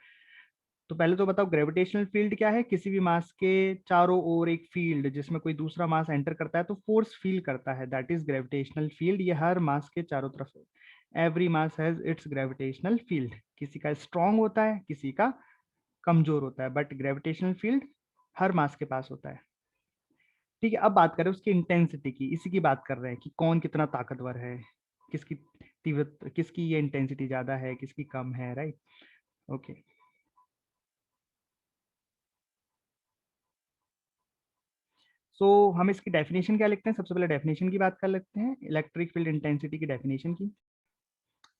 तो पहले तो बताओ ग्रेविटेशनल फील्ड क्या है, किसी भी मास के चारों ओर एक फील्ड जिसमें कोई दूसरा मास एंटर करता है तो फोर्स फील करता है, दैट इज ग्रेविटेशनल फील्ड। ये हर मास के चारों तरफ है, every mass has its gravitational field. किसी का स्ट्रांग होता है, किसी का कमजोर होता है, बट ग्रेविटेशनल फील्ड हर मास के पास होता है। ठीक है, अब बात करें उसकी इंटेंसिटी की, इसी की बात कर रहे हैं कि कौन कितना ताकतवर है, किसकी तीव्रता, किसकी ये इंटेंसिटी ज्यादा है, किसकी कम है, राइट। ओके, सो हम इसकी डेफिनेशन क्या लिखते हैं, सबसे पहले डेफिनेशन की बात कर लेते हैं, इलेक्ट्रिक फील्ड इंटेंसिटी की डेफिनेशन की।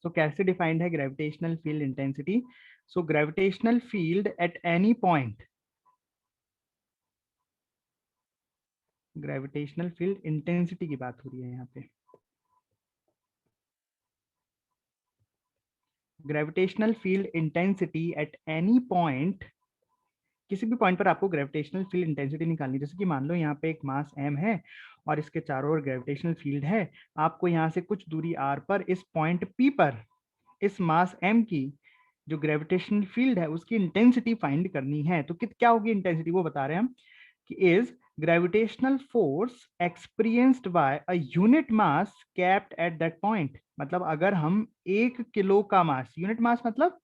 सो कैसे डिफाइंड है gravitational field intensity? So gravitational field at any point, gravitational field intensity की बात हो रही है यहाँ पे। Gravitational field intensity at any point, किसी भी पॉइंट पर आपको ग्रेविटेशनल फील्ड इंटेंसिटी निकालनी, जैसे कि मान लो यहाँ पे एक मास m है और इसके चारों ओर ग्रेविटेशनल फील्ड है। आपको यहाँ से कुछ दूरी r पर इस पॉइंट p पर इस मास m की जो ग्रेविटेशनल फील्ड है उसकी इंटेंसिटी फाइंड करनी है। तो क्या होगी इंटेंसिटी, वो बता रहे हैं हम कि is gravitational force experienced bye a unit mass kept eight that point. मतलब अगर हम 1 किलो का मास, यूनिट मास मतलब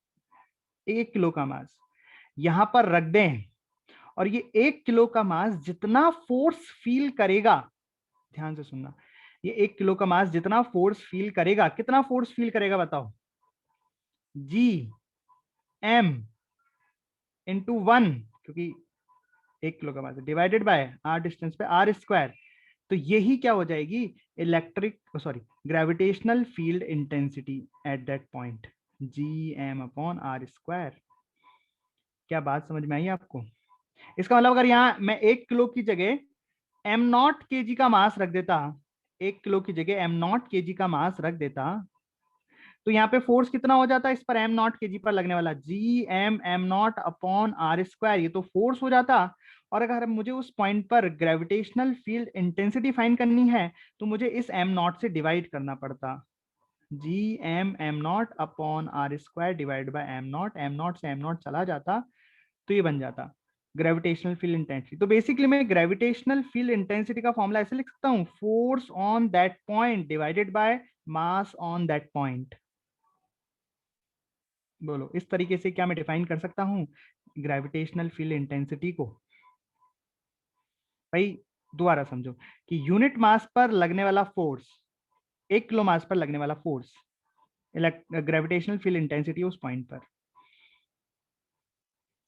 1 किलो का मास यहां पर रख दें, और ये 1 किलो का मास जितना फोर्स फील करेगा, ध्यान से सुनना, ये 1 किलो का मास जितना फोर्स फील करेगा, कितना फोर्स फील करेगा बताओ, जी एम इंटू 1, क्योंकि 1 किलो का mass divided by r distance पे आर स्क्वायर। तो यही क्या हो जाएगी, electric sorry gravitational field intensity at that point, G M upon are square. क्या बात समझ में आई आपको? इसका मतलब अगर यहाँ मैं 1 किलो की जगह एम नॉट के जी का मास रख देता, 1 किलो की जगह एम नॉट के जी का मास रख देता, तो यहाँ पे फोर्स कितना हो जाता है इस पर, एम नॉट के जी पर लगने वाला, G m m not upon are square, ये तो फोर्स हो जाता। और अगर मुझे उस पॉइंट पर ग्रेविटेशनल फील्ड इंटेंसिटी फाइंड करनी है तो मुझे इस एम नॉट से डिवाइड करना पड़ता, G m m not upon are square divide by m not से एम नॉट चला जाता, तो ये बन जाता ग्रेविटेशनल फील्ड इंटेंसिटी। तो बेसिकली मैं ग्रेविटेशनल फील्ड इंटेंसिटी का फॉर्मूला ऐसे लिख सकता हूं, force on that point divided by mass on that point. बोलो इस तरीके से क्या मैं डिफाइन कर सकता हूं ग्रेविटेशनल फील्ड इंटेंसिटी को? भाई दोबारा समझो कि यूनिट मास पर लगने वाला फोर्स, 1 किलो मास पर लगने वाला फोर्स, ग्रेविटेशनल फील्ड इंटेंसिटी उस पॉइंट पर।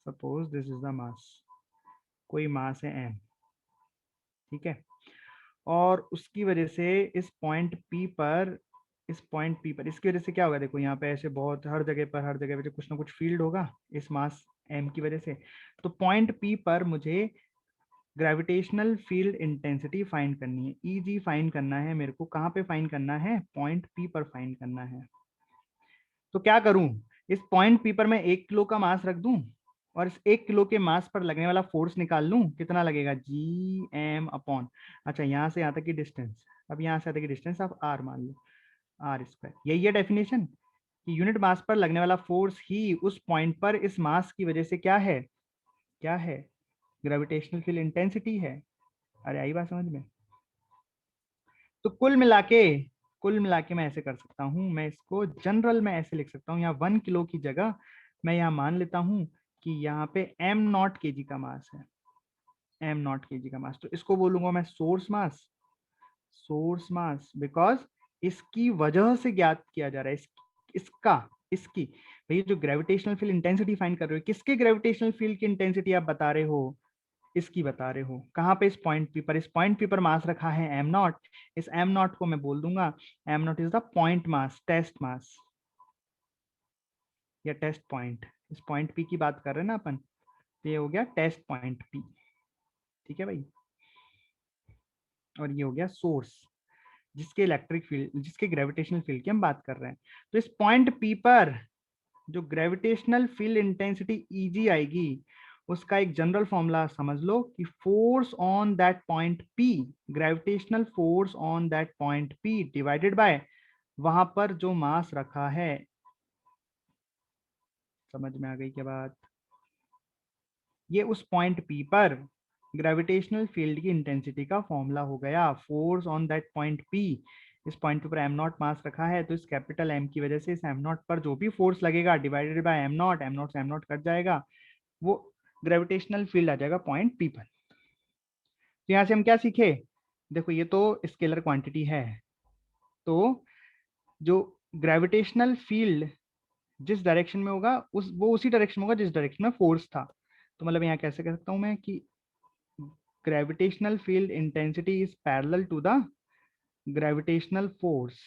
Suppose this is the mass, कोई मास है m, ठीक है, और उसकी वजह से इस पॉइंट P पर, इस पॉइंट P पर इसकी वजह से क्या होगा, देखो यहाँ पे ऐसे बहुत हर जगह पे कुछ ना कुछ फील्ड होगा इस मास m की वजह से। तो पॉइंट P पर मुझे ग्रेविटेशनल फील्ड इंटेंसिटी फाइंड करनी है, Eg फाइंड करना है मेरे को, कहाँ पे फाइंड करना है, पॉइंट P पर फाइंड करना है। तो क्या करूं, इस पॉइंट P पर मैं 1 किलो का मास रख दूं, और इस 1 किलो के मास पर लगने वाला फोर्स निकाल लूं, कितना लगेगा, जी एम अपॉन, अच्छा यहाँ से यहाँ तक की डिस्टेंस, अब यहाँ से यहाँ तक की डिस्टेंस आप आर मान लो, आर स्क्वायर। यही है डेफिनेशन कि यूनिट मास पर लगने वाला फोर्स ही उस पॉइंट पर इस मास की वजह से क्या है, क्या है, ग्रेविटेशनल फील्ड इंटेंसिटी है। अरे आई बात समझ में। तो कुल मिला के मैं ऐसे कर सकता हूं, मैं इसको जनरल में ऐसे लिख सकता हूं, यहाँ 1 किलो की जगह मैं यहाँ मान लेता हूं कि यहाँ पे एम नॉट के जी का मास है, एम नॉट के जी का मास, तो इसको बोलूंगा मैं source mass, source mass, because इसकी वजह से ज्ञात किया जा रहा है, इसका, इसकी, भाई जो ग्रेविटेशनल फील्ड इंटेंसिटी फाइंड कर रहे हो, किसके ग्रेविटेशनल फील्ड की इंटेंसिटी आप बता रहे हो, इसकी बता रहे हो, कहाँ पे, इस पॉइंट पी पर, इस पॉइंट पी पर मास रखा है एम नॉट, इस एम नॉट को मैं बोल दूंगा m naught is the point mass, test mass या टेस्ट पॉइंट, इस पॉइंट पी की बात कर रहे हैं ना अपन, तो ये हो गया टेस्ट पॉइंट पी, ठीक है भाई। और ये हो गया सोर्स, जिसके इलेक्ट्रिक फील्ड, जिसके ग्रेविटेशनल फील्ड की हम बात कर रहे हैं। तो इस पॉइंट पी पर जो ग्रेविटेशनल फील्ड इंटेंसिटी ईजी आएगी, उसका एक जनरल फॉर्मूला समझ लो कि force on that point P, gravitational force on that point P divided by वहां पर जो मास रखा है। समझ में आ गई क्या बात, ये उस पॉइंट पी पर ग्रेविटेशनल फील्ड की इंटेंसिटी का फॉर्मूला हो गया, force on that point P, इस पॉइंट पर एम नॉट मास रखा है, तो इस कैपिटल एम की वजह से इस एम नॉट पर जो भी फोर्स लगेगा divided by m not, am not से एम नॉट कट जाएगा, वो ग्रेविटेशनल फील्ड आ जाएगा पॉइंट पी पर। तो यहां से हम क्या सीखे, देखो ये तो स्केलर क्वांटिटी है, तो जो ग्रेविटेशनल फील्ड जिस डायरेक्शन में होगा वो उसी डायरेक्शन में होगा जिस डायरेक्शन में फोर्स था। तो मतलब यहाँ कैसे कह सकता हूं मैं कि gravitational field intensity is parallel to the gravitational force.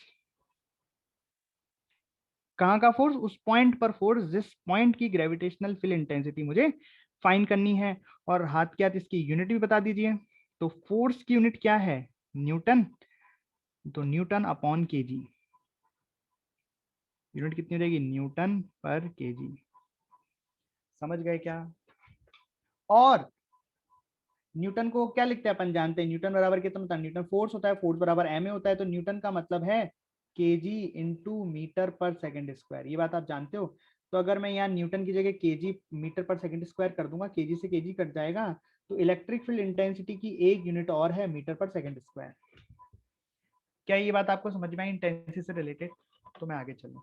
कहाँ का फोर्स, उस पॉइंट पर फोर्स जिस पॉइंट की ग्रेविटेशनल फील्ड इंटेंसिटी मुझे फाइंड करनी है। और हाथ के हाथ इसकी यूनिट भी बता दीजिए। तो फोर्स की यूनिट क्या है, न्यूटन, तो न्यूटन अपॉन केजी, यूनिट कितनी हो जाएगी, न्यूटन पर केजी। समझ गए क्या। और न्यूटन को क्या लिखते हैं अपन जानते हैं, न्यूटन बराबर कितना होता है, न्यूटन फोर्स होता है, फोर्स बराबर एम ए होता है, तो न्यूटन का मतलब है केजी इंटू मीटर पर सेकंड स्क्वायर, ये बात आप जानते हो। तो अगर मैं यहाँ न्यूटन की जगह केजी मीटर पर सेकंड स्क्वायर कर दूंगा, केजी से केजी कट जाएगा, तो इलेक्ट्रिक फील्ड इंटेंसिटी की एक यूनिट और है मीटर पर सेकंड स्क्वायर। क्या ये बात आपको समझ में आई इंटेंसिटी से रिलेटेड। तो मैं आगे चलूं,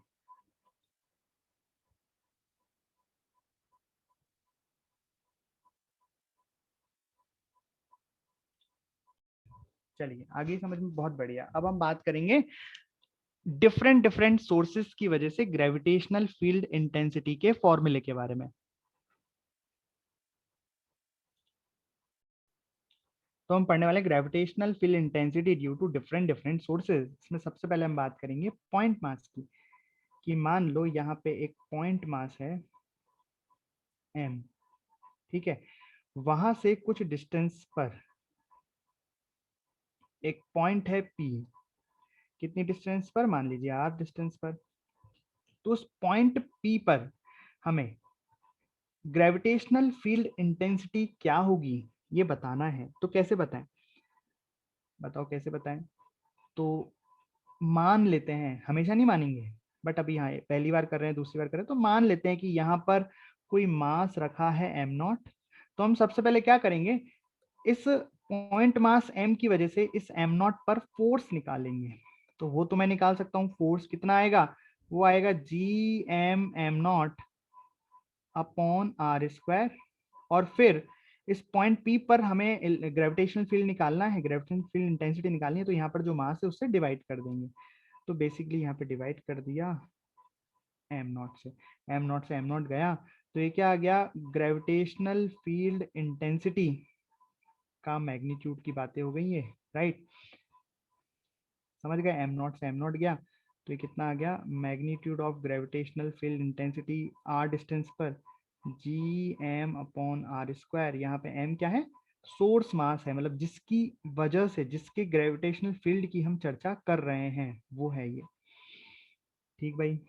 चलिए आगे समझ में, बहुत बढ़िया। अब हम बात करेंगे डिफरेंट डिफरेंट सोर्सेस की वजह से ग्रेविटेशनल फील्ड इंटेंसिटी के फॉर्मूले के बारे में। तो हम पढ़ने वाले gravitational field intensity due to different different sources. इसमें सबसे पहले हम बात करेंगे पॉइंट मास की, कि मान लो यहाँ पे एक पॉइंट मास है m, ठीक है, वहां से कुछ डिस्टेंस पर एक पॉइंट है p, कितनी डिस्टेंस पर, मान लीजिए r डिस्टेंस पर। तो उस पॉइंट p पर हमें ग्रेविटेशनल फील्ड इंटेंसिटी क्या होगी ये बताना है। तो कैसे बताएं, बताओ कैसे बताएं। तो मान लेते हैं, हमेशा नहीं मानेंगे, बट अभी यहाँ पहली बार कर रहे हैं, दूसरी बार कर रहे हैं, तो मान लेते हैं कि यहाँ पर कोई मास रखा है एम नॉट। तो हम सबसे पहले क्या करेंगे, इस पॉइंट मास एम की वजह से इस एम नॉट पर फोर्स निकालेंगे। तो वो तो मैं निकाल सकता हूँ, फोर्स कितना आएगा, वो आएगा G m m not upon are square. और फिर इस पॉइंट पी पर हमें ग्रेविटेशनल फील्ड निकालना है, ग्रेविटेशनल फील्ड इंटेंसिटी निकालनी है, तो यहाँ पर जो मास है उससे डिवाइड कर देंगे। तो बेसिकली यहाँ पे डिवाइड कर दिया एम नॉट से, एम नॉट से एम नॉट गया, तो ये क्या आ गया, ग्रेविटेशनल फील्ड इंटेंसिटी का मैग्नीट्यूड की बातें हो गई है, राइट। समझ गए, एम नॉट से एम नॉट गया, तो ये कितना आ गया, magnitude of gravitational field intensity R distance पर G M upon are square. यहाँ पे एम क्या है, सोर्स मास है, मतलब जिसकी वजह से, जिसके ग्रेविटेशनल फील्ड की हम चर्चा कर रहे हैं वो है ये, ठीक भाई।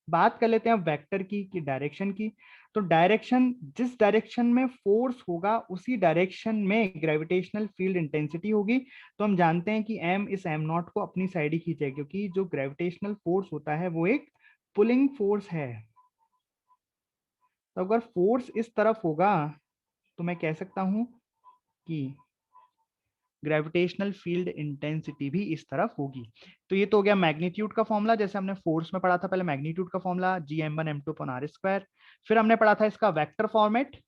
बात कर लेते हैं अब वेक्टर की डायरेक्शन की। तो डायरेक्शन, जिस डायरेक्शन में फोर्स होगा उसी डायरेक्शन में ग्रेविटेशनल फील्ड इंटेंसिटी होगी। तो हम जानते हैं कि m इस m नॉट को अपनी साइड ही खींचे, क्योंकि जो ग्रेविटेशनल फोर्स होता है वो एक पुलिंग फोर्स है। तो अगर फोर्स इस तरफ होगा तो मैं कह सकता हूं कि ग्रेविटेशनल फील्ड इंटेंसिटी भी इस तरफ होगी। तो ये तो हो गया मैग्नीट्यूड का फॉर्मूला, जैसे हमने फोर्स में पढ़ा था पहले मैग्नीट्यूड का फॉर्मूला Gm1m2/r²। फिर हमने पढ़ा था इसका वेक्टर फॉर्मेट।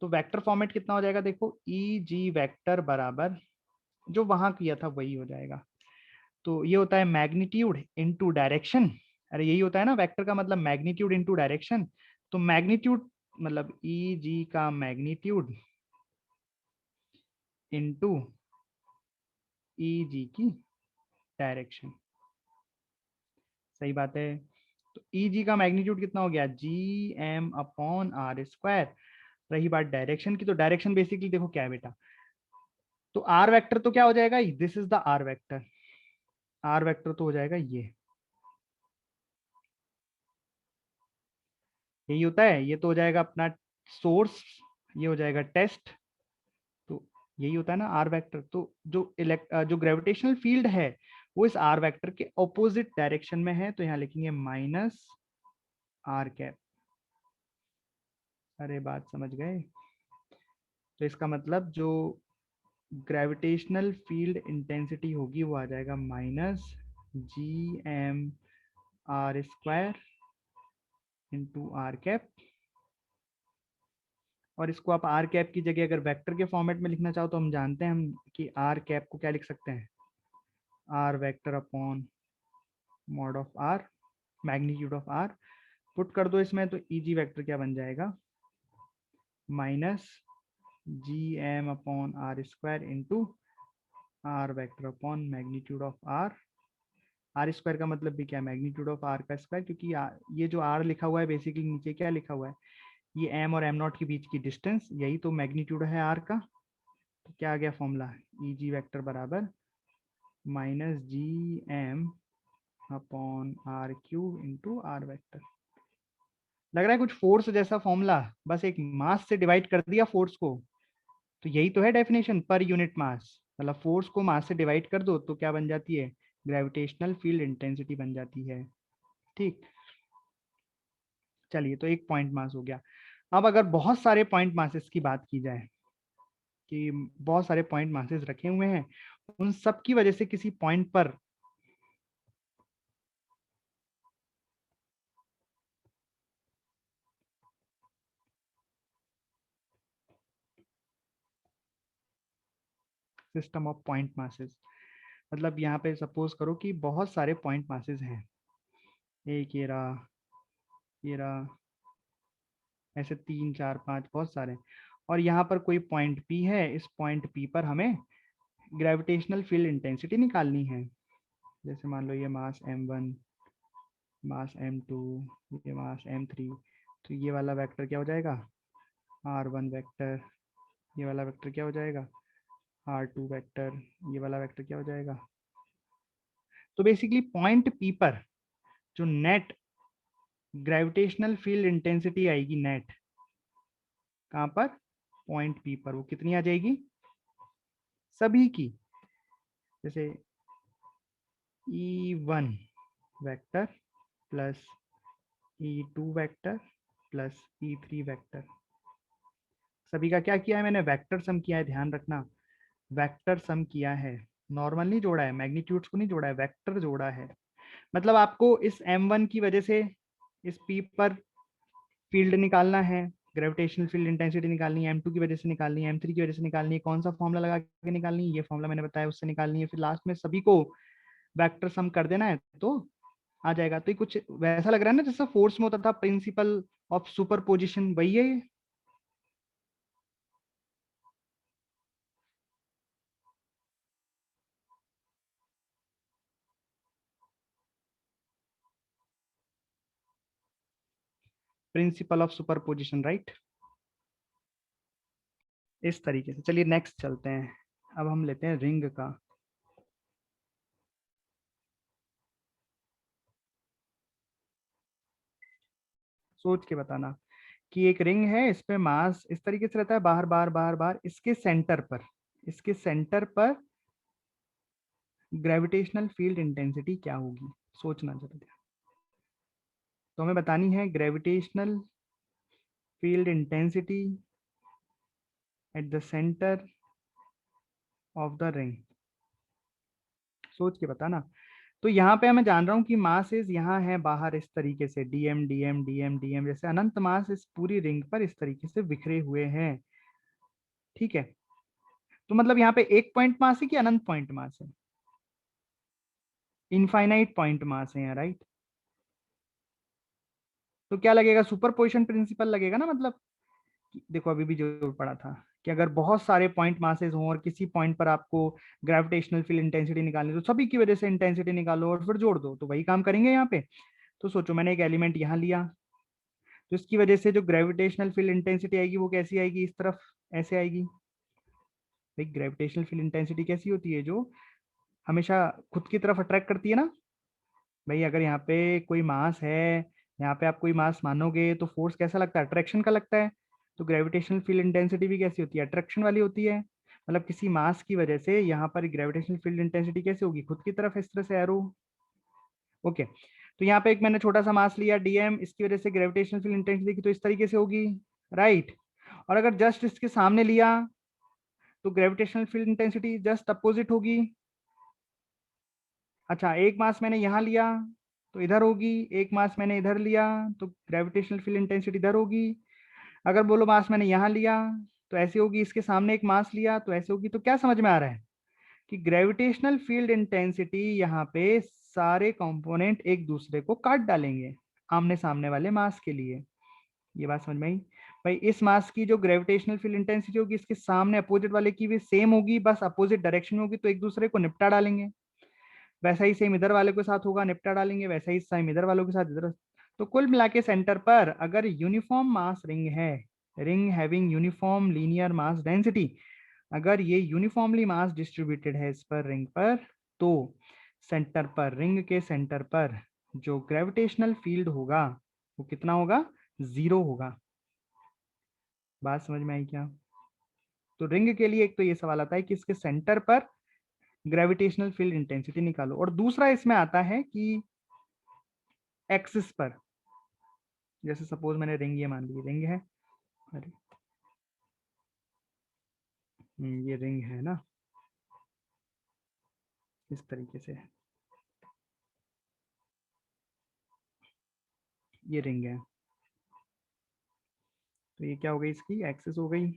तो वेक्टर फॉर्मेट कितना हो जाएगा, देखो Eg वेक्टर बराबर जो वहां किया था वही हो जाएगा। तो ये होता है मैग्नीट्यूड इनटू डायरेक्शन। अरे यही होता है ना, वेक्टर का मतलब मैग्नीट्यूड इनटू डायरेक्शन। तो मैग्नीट्यूड मतलब Eg का मैग्नीट्यूड इनटू Eg की डायरेक्शन। सही बात है। तो Eg का मैग्नीट्यूड कितना हो गया, Gm/r²। रही बात डायरेक्शन की, तो डायरेक्शन बेसिकली देखो क्या है बेटा, तो आर वेक्टर तो क्या हो जाएगा, this is the r vector. R vector तो हो जाएगा ये, यही होता है। ये तो हो जाएगा अपना सोर्स, ये हो जाएगा टेस्ट। तो यही होता है ना आर वेक्टर। तो जो ग्रेविटेशनल फील्ड है वो इस आर वेक्टर के ऑपोजिट डायरेक्शन में है, तो यहाँ लिखेंगे -r कैप। अरे बात समझ गए। तो इसका मतलब जो ग्रेविटेशनल फील्ड इंटेंसिटी होगी वो आ जाएगा -Gm/r² इंटू आर कैप। और इसको आप आर कैप की जगह अगर वेक्टर के फॉर्मेट में लिखना चाहो तो हम जानते हैं हम कि आर कैप को क्या लिख सकते हैं, r vector upon mod of r, magnitude of r. Put कर दो इसमें तो Eg वेक्टर क्या बन जाएगा, -Gm/r² into r vector upon magnitude of r. R square का मतलब भी क्या है, मैग्नीट्यूड ऑफ आर का स्क्वायर, क्योंकि ये जो आर लिखा हुआ है बेसिकली नीचे क्या लिखा हुआ है, ये एम और एम नॉट के बीच की डिस्टेंस, यही तो मैग्नीट्यूड है आर का। तो क्या आ गया फॉर्मूला, Eg वेक्टर बराबर -Gm/r³ इंटू आर वेक्टर। लग रहा है कुछ फोर्स जैसा फॉर्मूला, बस एक मास से डिवाइड कर दिया फोर्स को। तो यही तो है डेफिनेशन, पर यूनिट मास। मतलब फोर्स को मास से डिवाइड कर दो तो क्या बन जाती है, ग्रेविटेशनल फील्ड इंटेंसिटी बन जाती है। ठीक, चलिए तो एक पॉइंट मास हो गया। अब अगर बहुत सारे पॉइंट मासेस की बात की जाए कि बहुत सारे पॉइंट मासेस रखे हुए हैं, उन सब की वजह से किसी पॉइंट पर सिस्टम ऑफ पॉइंट मासेस, मतलब यहाँ पे सपोज करो कि बहुत सारे पॉइंट मासेस हैं, एक ये रहा, ऐसे 3 4 5 बहुत सारे। और यहाँ पर कोई पॉइंट P है, इस पॉइंट P पर हमें ग्रेविटेशनल फील्ड इंटेंसिटी निकालनी है। जैसे मान लो ये मास m1, मास m2, ये मास m3। तो ये वाला वेक्टर क्या हो जाएगा, r1 वेक्टर। ये वाला वेक्टर क्या हो जाएगा, r2 वेक्टर। ये वाला वेक्टर क्या हो जाएगा। तो बेसिकली पॉइंट P पर जो नेट ग्रेविटेशनल फील्ड इंटेंसिटी आएगी, नेट कहाँ पर, पॉइंट P पर, वो कितनी आ जाएगी, सभी की। जैसे E1 vector plus E2 vector plus E3 vector, सभी का क्या किया है मैंने, वेक्टर सम किया है। ध्यान रखना, वेक्टर सम किया है, नॉर्मल नहीं जोड़ा है, मैग्नीट्यूड्स को नहीं जोड़ा है, वेक्टर जोड़ा है। मतलब आपको इस m1 की वजह से इस P पर फील्ड निकालना है, ग्रेविटेशनल फील्ड इंटेंसिटी निकालनी है, m2 की वजह से निकालनी है, m3 की वजह से निकालनी है। कौन सा फॉर्मूला लगा के निकालनी है, ये फॉर्मूला मैंने बताया उससे निकालनी है। फिर लास्ट में सभी को वेक्टर सम कर देना है तो आ जाएगा। तो ये कुछ वैसा लग रहा है ना जैसा फोर्स में होता था, प्रिंसिपल ऑफ सुपरपोजिशन, वही है ये। Principle of superposition, right. इस तरीके से चलिए नेक्स्ट चलते हैं। अब हम लेते हैं रिंग का। सोच के बताना, कि एक रिंग है, इस पे मास इस तरीके से रहता है, बाहर बाहर बाहर बाहर, इसके सेंटर पर ग्रेविटेशनल फील्ड इंटेंसिटी क्या होगी, सोचना जरा। तो हमें बतानी है gravitational field intensity at the centre of the ring, सोच के बताना। तो यहाँ पे मैं जान रहा हूँ कि मासेस यहाँ है बाहर इस तरीके से, डीएम डीएम डीएम डीएम, जैसे अनंत मास इस पूरी रिंग पर इस तरीके से बिखरे हुए हैं। ठीक है, तो मतलब यहाँ पे एक पॉइंट मास है कि अनंत पॉइंट मास है? इनफाइनाइट पॉइंट मास है यहाँ, राइट? तो क्या लगेगा, सुपरपोजिशन प्रिंसिपल लगेगा ना। मतलब देखो अभी भी जो पढ़ा था कि अगर बहुत सारे पॉइंट मासेस हों और किसी पॉइंट पर आपको ग्रेविटेशनल फील्ड इंटेंसिटी निकालनी, तो सभी की वजह से इंटेंसिटी निकालो और फिर जोड़ दो, तो वही काम करेंगे यहाँ पे। तो सोचो मैंने एक एलिमेंट यहाँ लिया, तो इसकी वजह से जो ग्रेविटेशनल फील्ड इंटेंसिटी आएगी वो कैसी आएगी, इस तरफ ऐसे आएगी। भाई ग्रेविटेशनल फील्ड इंटेंसिटी कैसी होती है, जो हमेशा खुद की तरफ अट्रैक्ट करती है ना। भाई अगर यहाँ पे कोई मास है, यहाँ पे आप कोई मास मानोगे तो फोर्स कैसा लगता है, अट्रैक्शन का लगता है। तो ग्रेविटेशनल फील्ड इंटेंसिटी भी कैसी होती है, अट्रैक्शन वाली होती है। मतलब किसी मास की वजह से यहाँ पर ग्रेविटेशनल फील्ड इंटेंसिटी कैसे होगी, खुद की तरफ इस तरह से एरो। ओके, तो यहाँ पे एक मैंने छोटा सा मास लिया डीएम, इसकी वजह से ग्रेविटेशनल फील्ड इंटेंसिटी देखी तो इस तरीके से होगी, राइट। और अगर जस्ट इसके सामने लिया तो gravitational field intensity just opposite होगी। अच्छा, एक मास मैंने यहाँ लिया तो इधर होगी, एक मास मैंने इधर लिया तो ग्रेविटेशनल फील्ड इंटेंसिटी इधर होगी। अगर बोलो मास मैंने यहाँ लिया तो ऐसे होगी, इसके सामने एक मास लिया तो ऐसे होगी। तो क्या समझ में आ रहा है कि ग्रेविटेशनल फील्ड इंटेंसिटी यहाँ पे सारे कंपोनेंट एक दूसरे को काट डालेंगे आमने सामने वाले मास के लिए। ये बात समझ में आई? भाई इस मास की जो ग्रेविटेशनल फील्ड इंटेंसिटी होगी इसके सामने अपोजिट वाले की भी सेम होगी, बस अपोजिट डायरेक्शन में होगी, तो एक दूसरे को निपटा डालेंगे। वैसा ही सेम इधर वाले के साथ होगा, निपटा डालेंगे, वैसा ही सेम इधर वालों के साथ इधर। तो कुल मिला के सेंटर पर अगर यूनिफॉर्म मास रिंग है, ring having uniform linear mass density, अगर ये यूनिफॉर्मली मास डिस्ट्रीब्यूटेड है इस पर रिंग पर, तो सेंटर पर, रिंग के सेंटर पर जो ग्रेविटेशनल फील्ड होगा वो कितना होगा, 0 होगा। बात समझ में आई क्या? तो रिंग के लिए एक तो ये सवाल आता है कि इसके सेंटर पर ग्रेविटेशनल फील्ड इंटेंसिटी निकालो, और दूसरा इसमें आता है कि एक्सिस पर, जैसे सपोज मैंने रिंग ये मान ली, रिंग है, अरे ये रिंग है ना, इस तरीके से ये रिंग है, तो ये क्या हो गई, इसकी एक्सिस हो गई।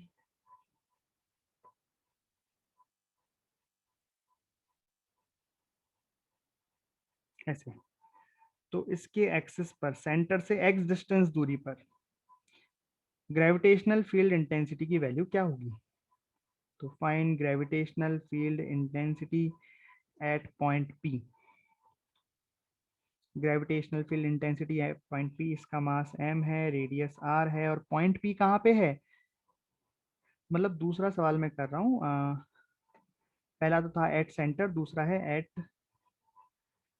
ऐसे, तो इसके एक्सिस पर सेंटर से एक्स डिस्टेंस दूरी पर ग्रेविटेशनल फील्ड इंटेंसिटी की वैल्यू क्या होगी। तो find gravitational field intensity eight point P. Gravitational field intensity है पॉइंट पी, इसका मास m है, रेडियस r है, और पॉइंट p कहाँ पे है, मतलब दूसरा सवाल मैं कर रहा हूँ, पहला तो था एट सेंटर, दूसरा है at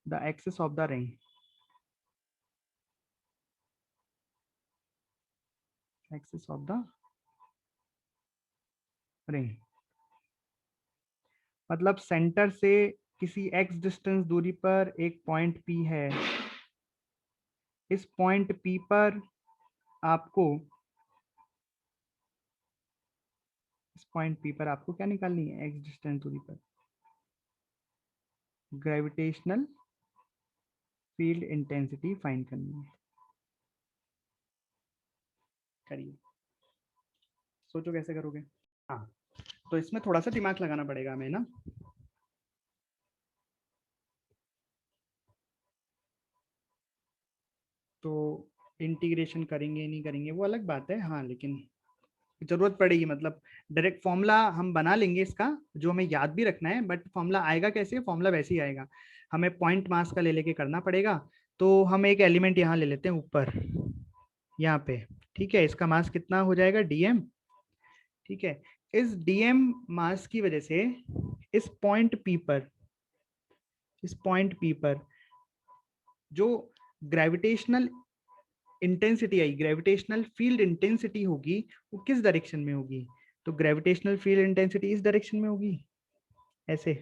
the axis of the ring, axis of the ring. मतलब सेंटर से किसी x डिस्टेंस दूरी पर एक पॉइंट p है, इस पॉइंट p पर आपको, इस पॉइंट p पर आपको क्या निकालनी है, x डिस्टेंस दूरी पर ग्रेविटेशनल फील्ड इंटेंसिटी फाइंड करनी है। करिए, सोचो कैसे करोगे। हाँ, तो इसमें थोड़ा सा दिमाग लगाना पड़ेगा हमें ना। तो इंटीग्रेशन करेंगे नहीं करेंगे वो अलग बात है, हाँ, लेकिन जरूरत पड़ेगी, मतलब डायरेक्ट फॉर्मूला हम बना लेंगे इसका, जो हमें याद भी रखना है, बट फॉर्मूला आएगा कैसे, फॉर्मूला वैसे ही आएगा, हमें पॉइंट मास का ले लेके करना पड़ेगा। तो हम एक एलिमेंट यहाँ ले लेते हैं ऊपर, यहाँ पे, ठीक है, इसका मास कितना हो जाएगा, डीएम। ठीक है, इस डीएम मास की वजह से इस पॉइंट पी पर, इस पॉइंट पी पर जो gravitational intensity I, gravitational field intensity होगी, वो किस डायरेक्शन में होगी? तो ग्रेविटेशनल फील्ड इंटेंसिटी इस डायरेक्शन में होगी, ऐसे,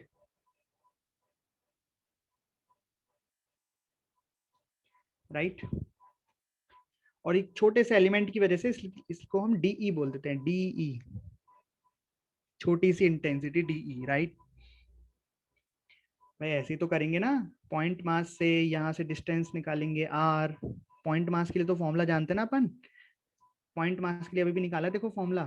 राइट। और एक छोटे से एलिमेंट की वजह से इसको हम डीई बोल देते हैं, डीई, छोटी सी इंटेंसिटी डीई, राइट। भाई ऐसे ही तो करेंगे ना, पॉइंट मास से यहाँ से डिस्टेंस निकालेंगे आर। पॉइंट मास के लिए तो फॉर्मूला जानते हैं ना अपन, पॉइंट मास के लिए अभी भी निकाला, देखो फॉर्मूला।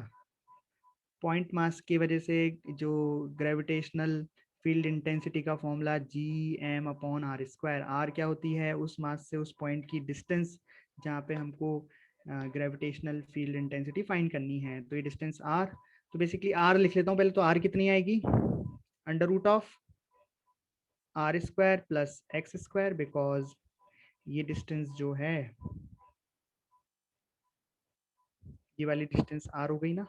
पॉइंट मास की वजह से जो ग्रेविटेशनल फील्ड इंटेंसिटी का फॉर्मूला Gm/r², आर क्या होती है? उस मास से उस पॉइंट की डिस्टेंस जहाँ पे हमको ग्रेविटेशनल फील्ड इंटेंसिटी फाइंड करनी है, तो ये डिस्टेंस आर। तो बेसिकली आर लिख लेता हूँ पहले, तो आर कितनी आएगी? √r² प्लस x², बिकॉज ये डिस्टेंस जो है, ये वाली डिस्टेंस आर हो गई ना,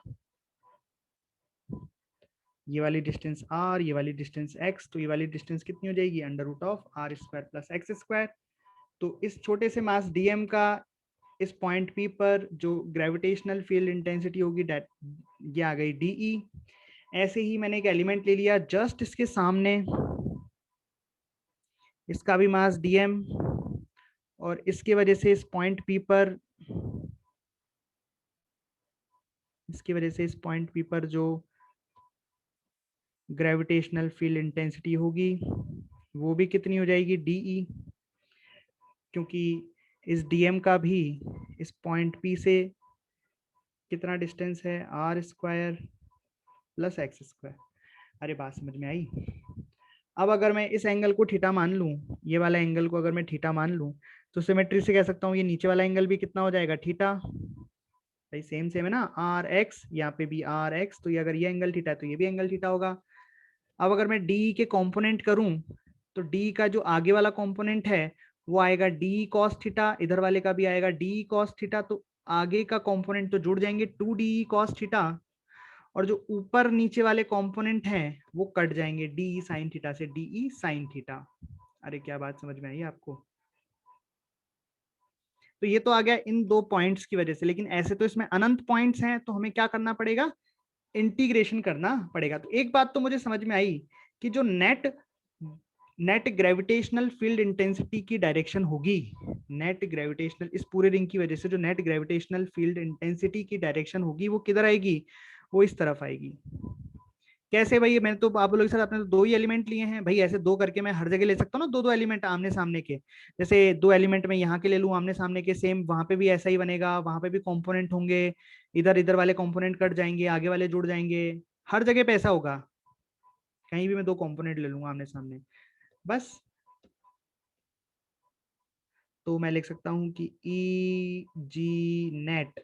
ये वाली डिस्टेंस r, ये वाली डिस्टेंस x, तो ये वाली डिस्टेंस कितनी हो जाएगी? √r² plus x²। तो इस छोटे से मास dm का इस पॉइंट P पर जो ग्रेविटेशनल फील्ड इंटेंसिटी होगी, ये आ गई dE। ऐसे ही मैंने एक एलिमेंट ले लिया जस्ट इसके सामने, इसका भी मास dm, और इसकी वजह से इस पॉइंट P पर, इसकी वजह से इस पॉइंट P पर जो ग्रेविटेशनल फील्ड इंटेंसिटी होगी वो भी कितनी हो जाएगी? dE, क्योंकि इस dm का भी इस पॉइंट P से कितना डिस्टेंस है? r² plus x²। अरे बात समझ में आई? अब अगर मैं इस एंगल को थीटा मान लूं, ये वाला एंगल को अगर मैं थीटा मान लूं, तो सिमेट्री से कह सकता हूँ ये नीचे वाला एंगल भी कितना हो जाएगा? थीटा। भाई सेम सेम है ना, आर एक्स, यहाँ पे भी आर एक्स, तो ये अगर ये एंगल थीटा है तो ये भी एंगल थीटा होगा। अब अगर मैं डी के कंपोनेंट करूं, तो डी का जो आगे वाला कंपोनेंट है वो आएगा डी कॉस थीटा, इधर वाले का भी आएगा डी कॉस थीटा, तो आगे का कंपोनेंट तो जुड़ जाएंगे 2d कॉस थीटा, और जो ऊपर नीचे वाले कंपोनेंट हैं वो कट जाएंगे डी साइन थीटा से, डी साइन थीटा। अरे क्या बात समझ में आई आपको? तो ये तो आ गया इन दो पॉइंट्स की वजह से, लेकिन ऐसे तो इसमें अनंत पॉइंट्स हैं, तो हमें क्या करना पड़ेगा? इंटीग्रेशन करना पड़ेगा। तो एक बात तो मुझे समझ में आई कि जो नेट ग्रेविटेशनल फील्ड इंटेंसिटी की डायरेक्शन होगी, नेट ग्रेविटेशनल, इस पूरे रिंग की वजह से जो नेट ग्रेविटेशनल फील्ड इंटेंसिटी की डायरेक्शन होगी वो किधर आएगी? वो इस तरफ आएगी। कैसे भाई? मैंने तो आप लोगों के साथ, आपने तो दो ही एलिमेंट लिए हैं भाई, ऐसे दो करके मैं हर जगह ले सकता हूँ ना, दो दो एलिमेंट आमने सामने के। जैसे दो एलिमेंट में यहाँ के ले लूँ आमने सामने के, सेम वहां पे भी ऐसा ही बनेगा, वहां पे भी कंपोनेंट होंगे, इधर इधर वाले कंपोनेंट कट जाएंगे, आगे वाले जुड़ जाएंगे, हर जगह पे ऐसा होगा। कहीं भी मैं दो कंपोनेंट ले लूंगा आमने सामने, बस। तो मैं लिख सकता हूँ कि ई जी नेट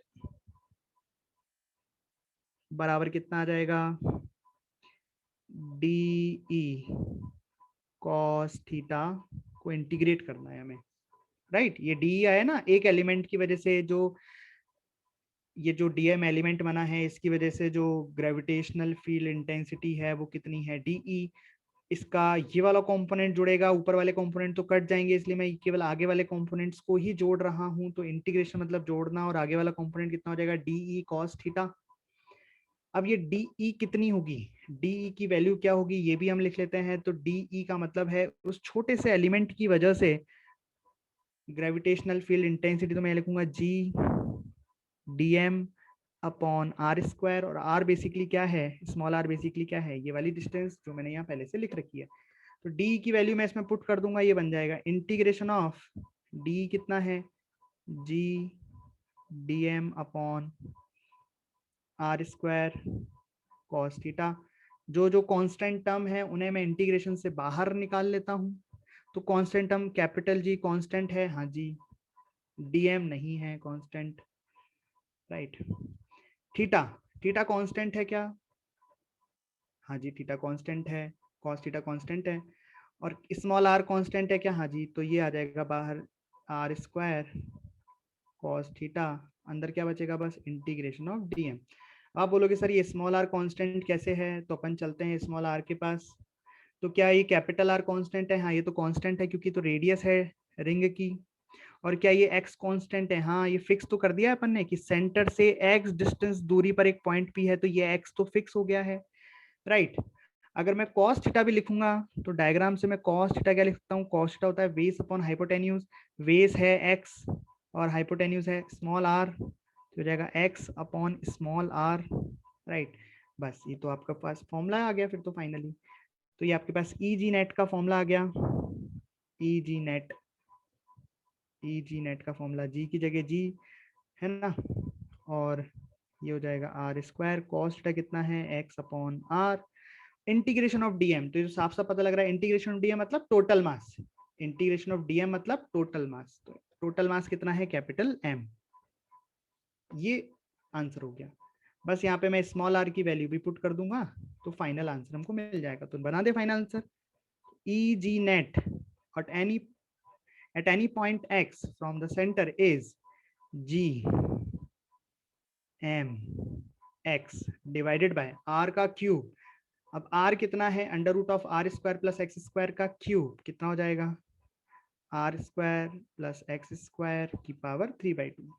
बराबर कितना आ जाएगा? डी ई कॉस थीटा को इंटीग्रेट करना है हमें, राइट। ये डी आया ना, एक एलिमेंट की वजह से जो ये जो डीएम एलिमेंट बना है, इसकी वजह से जो ग्रेविटेशनल फील्ड इंटेंसिटी है वो कितनी है? डीई। इसका ये वाला कंपोनेंट जुड़ेगा, ऊपर वाले कंपोनेंट तो कट जाएंगे, इसलिए मैं केवल आगे वाले कंपोनेंट्स को ही जोड़ रहा हूं, तो इंटीग्रेशन मतलब जोड़ना, और आगे वाला कंपोनेंट कितना हो जाएगा? DE cos theta. अब ये डीई कितनी होगी? डीई की वैल्यू क्या होगी ये भी हम लिख लेते हैं। तो डीई का मतलब है उस छोटे से एलिमेंट की वजह से ग्रेविटेशनल फील्ड इंटेंसिटी, तो मैं लिखूंगा जी dm/r², और r बेसिकली क्या है? स्मॉल r बेसिकली क्या है? ये वाली डिस्टेंस जो मैंने यहाँ पहले से लिख रखी है। तो d की वैल्यू मैं इसमें पुट कर दूंगा, ये बन जाएगा इंटीग्रेशन ऑफ d कितना है? g dm/r² cos theta. जो जो कांस्टेंट टर्म है उन्हें मैं इंटीग्रेशन से बाहर निकाल लेता हूं। तो constant term capital G constant है, हाँ जी, dm नहीं है constant, right. Theta, theta constant है क्या? हाँ जी, थीटा कांस्टेंट है, cos थीटा कांस्टेंट है। और स्मॉल r कांस्टेंट है क्या? हाँ जी, तो ये आ जाएगा बाहर r² cos थीटा, अंदर क्या बचेगा? बस इंटीग्रेशन ऑफ dm। आप बोलोगे सर ये स्मॉल r कांस्टेंट कैसे है? तो अपन चलते हैं स्मॉल r के पास। तो क्या ये कैपिटल R कांस्टेंट है? हाँ, ये तो कांस्टेंट है क्योंकि तो रेडियस है रिंग की। और क्या ये x कांस्टेंट है? हाँ, ये फिक्स तो कर दिया है अपन ने कि सेंटर से x डिस्टेंस दूरी पर एक पॉइंट P है, तो ये x तो फिक्स हो गया है, राइट। अगर मैं cos थीटा भी लिखूंगा तो डायग्राम से मैं cos थीटा क्या लिख सकता हूँ? cos थीटा होता है बेस अपॉन हाइपोटेन्यूज, बेस है x और हाइपोटेन्यूज है स्मॉल r, तो हो जाएगा x upon small r, right. बस ये तो आपका पास फॉर्मूला आ गया फिर तो फाइनली। तो ये आपके पास ई जी नेट का फॉर्मूला आ गया, ई जी नेट, ई जी नेट का फॉर्मूला, जी की जगह जी है ना, और ये हो जाएगा आर स्क्वायर, कॉस्ट कितना है x upon r, integration of dm, तो साफ साफ पता लग रहा है इंटीग्रेशन ऑफ डीएम मतलब total mass, integration of dm मतलब टोटल मास, तो टोटल मास कितना है? कैपिटल एम, ये आंसर हो गया। बस यहाँ पे मैं स्मॉल आर की वैल्यू भी पुट कर दूंगा तो फाइनल आंसर हमको मिल जाएगा। तो बना दे final answer, E G net at any point x from the center is g m x divided by r का क्यूब। अब r कितना है? Under root of r square plus x square का क्यूब, कितना हो जाएगा? R square plus x square की पावर 3/2।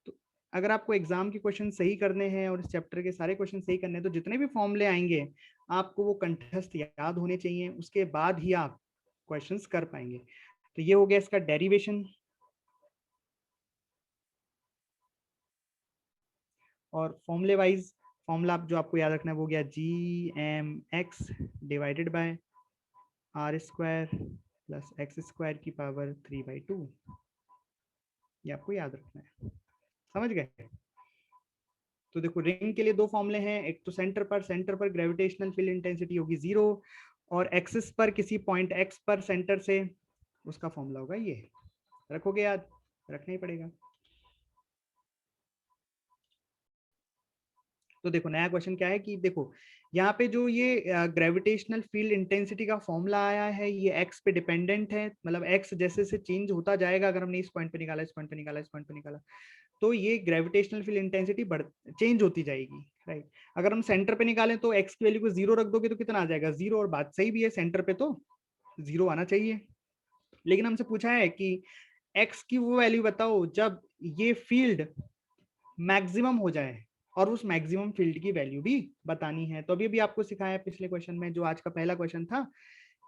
तो अगर आपको एग्जाम के क्वेश्चन सही करने हैं और इस चैप्टर के सारे क्वेश्चन सही करने हैं तो जितने भी फॉर्मूले आएंगे आपको वो कंठस्थ याद होने चाहिए, उसके बाद ही आप क्वेश्चंस कर पाएंगे। तो ये हो गया इसका डेरिवेशन, और फॉर्मूले वाइज फॉर्मूला जो आपको याद रखना है वो गया G M x divided by r square plus x square की पावर 3/2, ये आपको याद रखना है, समझ गए? तो देखो रिंग के लिए दो फॉर्मूले हैं, एक तो सेंटर पर ग्रेविटेशनल फील्ड इंटेंसिटी होगी 0, और एक्सिस पर किसी पॉइंट एक्स पर सेंटर से उसका फॉर्मूला होगा ये, रखोगे याद? रखना ही पड़ेगा। तो देखो नया क्वेश्चन क्या है कि देखो यहाँ पे जो ये ग्रेविटेशनल फील्ड इंटेंसिटी का फॉर्मूला आया है ये एक्स पे डिपेंडेंट है, मतलब एक्स जैसे से चेंज होता जाएगा, अगर हमने इस पॉइंट पे निकाला, इस पॉइंट पे निकाला, इस पॉइंट पे निकाला, तो ये ग्रेविटेशनल फील्ड इंटेंसिटी बढ़ चेंज होती जाएगी, राइट। अगर हम सेंटर पे निकालें तो एक्स की वैल्यू को 0 रख दोगे तो कितना आ जाएगा? 0, और बात सही भी है, सेंटर पे तो 0 आना चाहिए, लेकिन हमसे पूछा है कि एक्स की वो वैल्यू बताओ जब ये फील्ड मैक्सिमम हो जाए, और उस मैक्सिमम फील्ड की वैल्यू भी बतानी है। तो अभी भी आपको सिखाया पिछले क्वेश्चन में, जो आज का पहला क्वेश्चन था,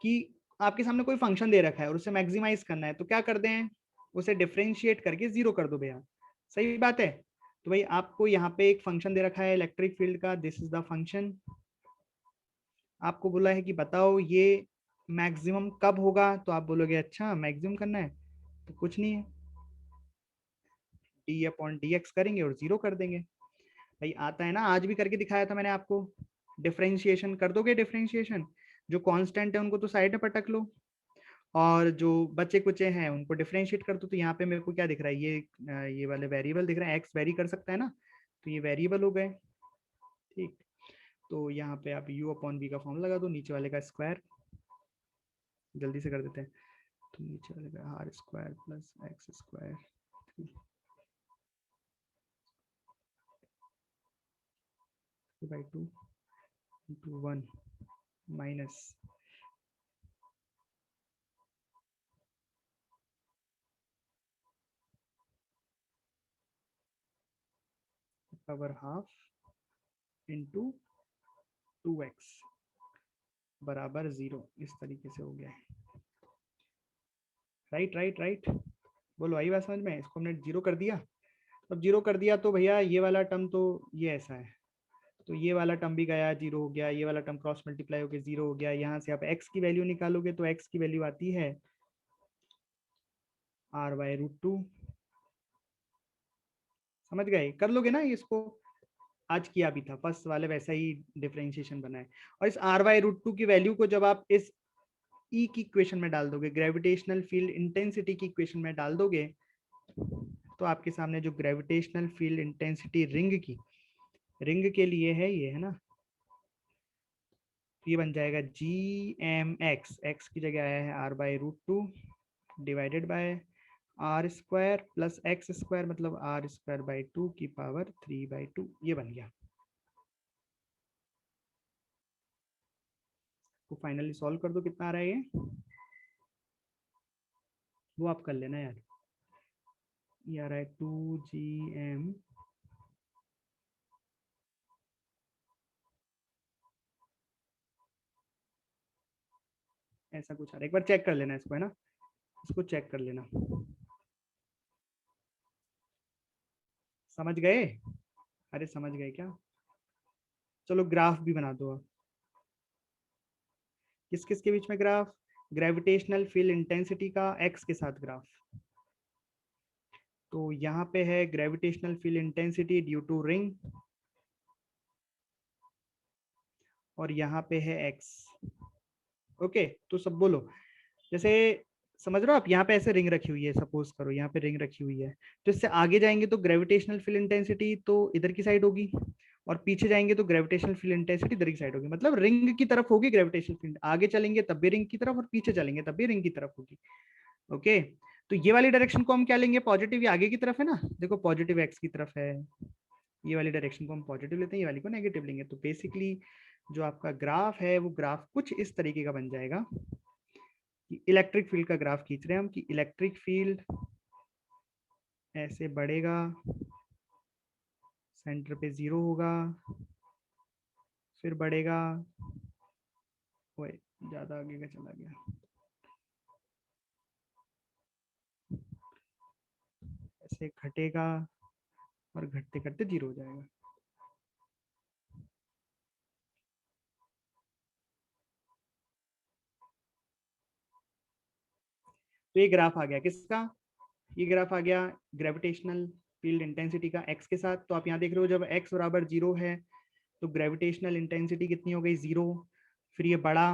कि आपके सामने कोई फंक्शन दे रखा है और उसे मैक्सिमाइज करना है, तो क्या कर दें? उसे डिफरेंशिएट करके 0 कर दो भैया, सही बात है। तो भाई आपको यहाँ पे एक फंक्शन दे रखा है इलेक्ट्रिक फील्ड का, दिस इज द फंक्शन, आपको बोला है कि बताओ ये मैक्सिमम कब होगा, तो आप बोलोगे अच्छा मैक्सिमम करना है, तो कुछ नहीं है, डी अपॉन डी एक्स करेंगे और 0 कर देंगे। भाई आता है ना, आज भी करके दिखाया था मैंने आपको, डिफरेंशिएशन कर दोगे, डिफरेंशिएशन जो कांस्टेंट है उनको तो साइड में पटक लो, और जो बचे कुचे हैं उनको डिफरेंशिएट कर दो। तो यहाँ पे मेरे को क्या दिख रहा है? ये वाले वेरिएबल दिख रहे हैं, एक्स वेरी कर सकता है ना, तो ये वेरिएबल हो गए, ठीक। तो यहाँ पे आप u अपॉन v का फॉर्म लगा दो, नीचे वाले का स्क्वायर, जल्दी से कर देते हैं, तो नीचे वाले का r square plus x square 3/2 into 1 minus power half into 2x बराबर 0, इस तरीके से हो गया है, राइट राइट राइट। बोलो आई बात समझ में? इसको हमने 0 कर दिया, अब 0 कर दिया तो भैया ये वाला टर्म तो ये ऐसा है, तो ये वाला टर्म भी गया, 0 हो गया, ये वाला टर्म क्रॉस मल्टीप्लाई होकर 0 हो गया। यहाँ से आप x की वैल्यू निकालोगे तो x की वैल्यू आती है r/√2, समझ गए? कर लोगे ना इसको, आज किया भी था फर्स्ट वाले वैसा ही डिफरेंशिएशन बना है। और इस r/√2 की वैल्यू को जब आप इस E की इक्वेशन में डाल दोगे, ग्रेविटेशनल फील्ड इंटेंसिटी की इक्वेशन में डाल दोगे, तो आपके सामने जो ग्रेविटेशनल फील्ड इंटेंसिटी रिंग के लिए है ये, है ना, ये बन जाएगा जी एम एक्स, एक्स की जगह आया है r/√2 divided by r square plus x square, मतलब r²/2 की पावर 3/2, ये बन गया। तो फाइनली सॉल्व कर दो, कितना आ रहा है ये? वो आप कर लेना यार। ये आ रहा है 2GM ऐसा कुछ आ रहा है, एक बार चेक कर लेना इसको, है ना, इसको चेक कर लेना। समझ गए? अरे समझ गए क्या? चलो ग्राफ भी बना दो। किस किस के बीच में ग्राफ? ग्रेविटेशनल फील्ड इंटेंसिटी का एक्स के साथ ग्राफ। तो यहाँ पे है gravitational field intensity due to ring, और यहाँ पे है एक्स। ओके, तो सब बोलो। जैसे समझ रहे हो आप, यहाँ पे ऐसे रिंग रखी हुई है, सपोज करो यहाँ पे रिंग रखी हुई है, तो इससे आगे जाएंगे तो ग्रेविटेशनल फील्ड इंटेंसिटी तो इधर की साइड होगी, और पीछे जाएंगे तो ग्रेविटेशनल फील्ड इंटेंसिटी इधर की साइड होगी। मतलब रिंग की तरफ होगी ग्रेविटेशनल फील्ड, आगे चलेंगे तब भी रिंग की तरफ, और पीछे चलेंगे तब भी रिंग की तरफ होगी। ओके, तो ये वाली डायरेक्शन को हम क्या लेंगे? पॉजिटिव। ये आगे की तरफ है ना, देखो पॉजिटिव एक्स की तरफ है, ये वाली डायरेक्शन को हम पॉजिटिव लेते हैं, ये वाली को नेगेटिव लेंगे। तो बेसिकली जो आपका ग्राफ है वो ग्राफ कुछ इस तरीके का बन जाएगा कि इलेक्ट्रिक फील्ड का ग्राफ खींच रहे हैं हम, कि इलेक्ट्रिक फील्ड ऐसे बढ़ेगा, सेंटर पे 0 होगा, फिर बढ़ेगा, ओए ज्यादा आगे का चला गया, ऐसे घटेगा और घटते घटते 0 हो जाएगा। तो ये ग्राफ आ गया किसका? ये ग्राफ आ गया ग्रेविटेशनल फील्ड इंटेंसिटी का एक्स के साथ। तो आप यहाँ देख रहे हो जब एक्स बराबर 0 है तो ग्रेविटेशनल इंटेंसिटी कितनी हो गई? 0। फिर ये बढ़ा,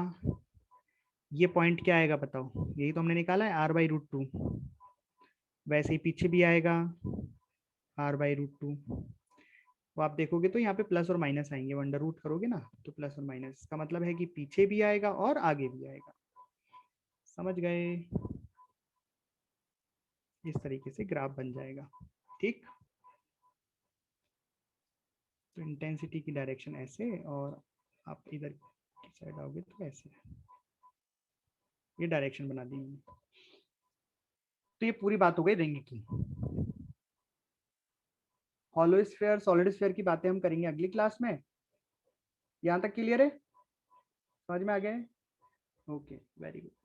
ये पॉइंट क्या आएगा बताओ? यही तो हमने निकाला है, r/√2। वैसे ही पीछे भी आएगा r/√2। तो आप देखोगे तो यहाँ पे प्लस और माइनस आएंगे, अंडर रूट करोगे ना तो प्लस और माइनस, इसका मतलब है कि पीछे भी आएगा और आगे भी आएगा। समझ गए? इस तरीके से ग्राफ बन जाएगा। ठीक, तो इंटेंसिटी की डायरेक्शन ऐसे, और आप इधर की साइड आओगे तो ऐसे, ये डायरेक्शन बना दी मैंने। तो ये पूरी बात हो गई रिंग की। हॉलो स्फीयर, सॉलिड स्फीयर की बातें हम करेंगे अगली क्लास में। यहाँ तक क्लियर है? समझ में आ गया है? Okay, very good.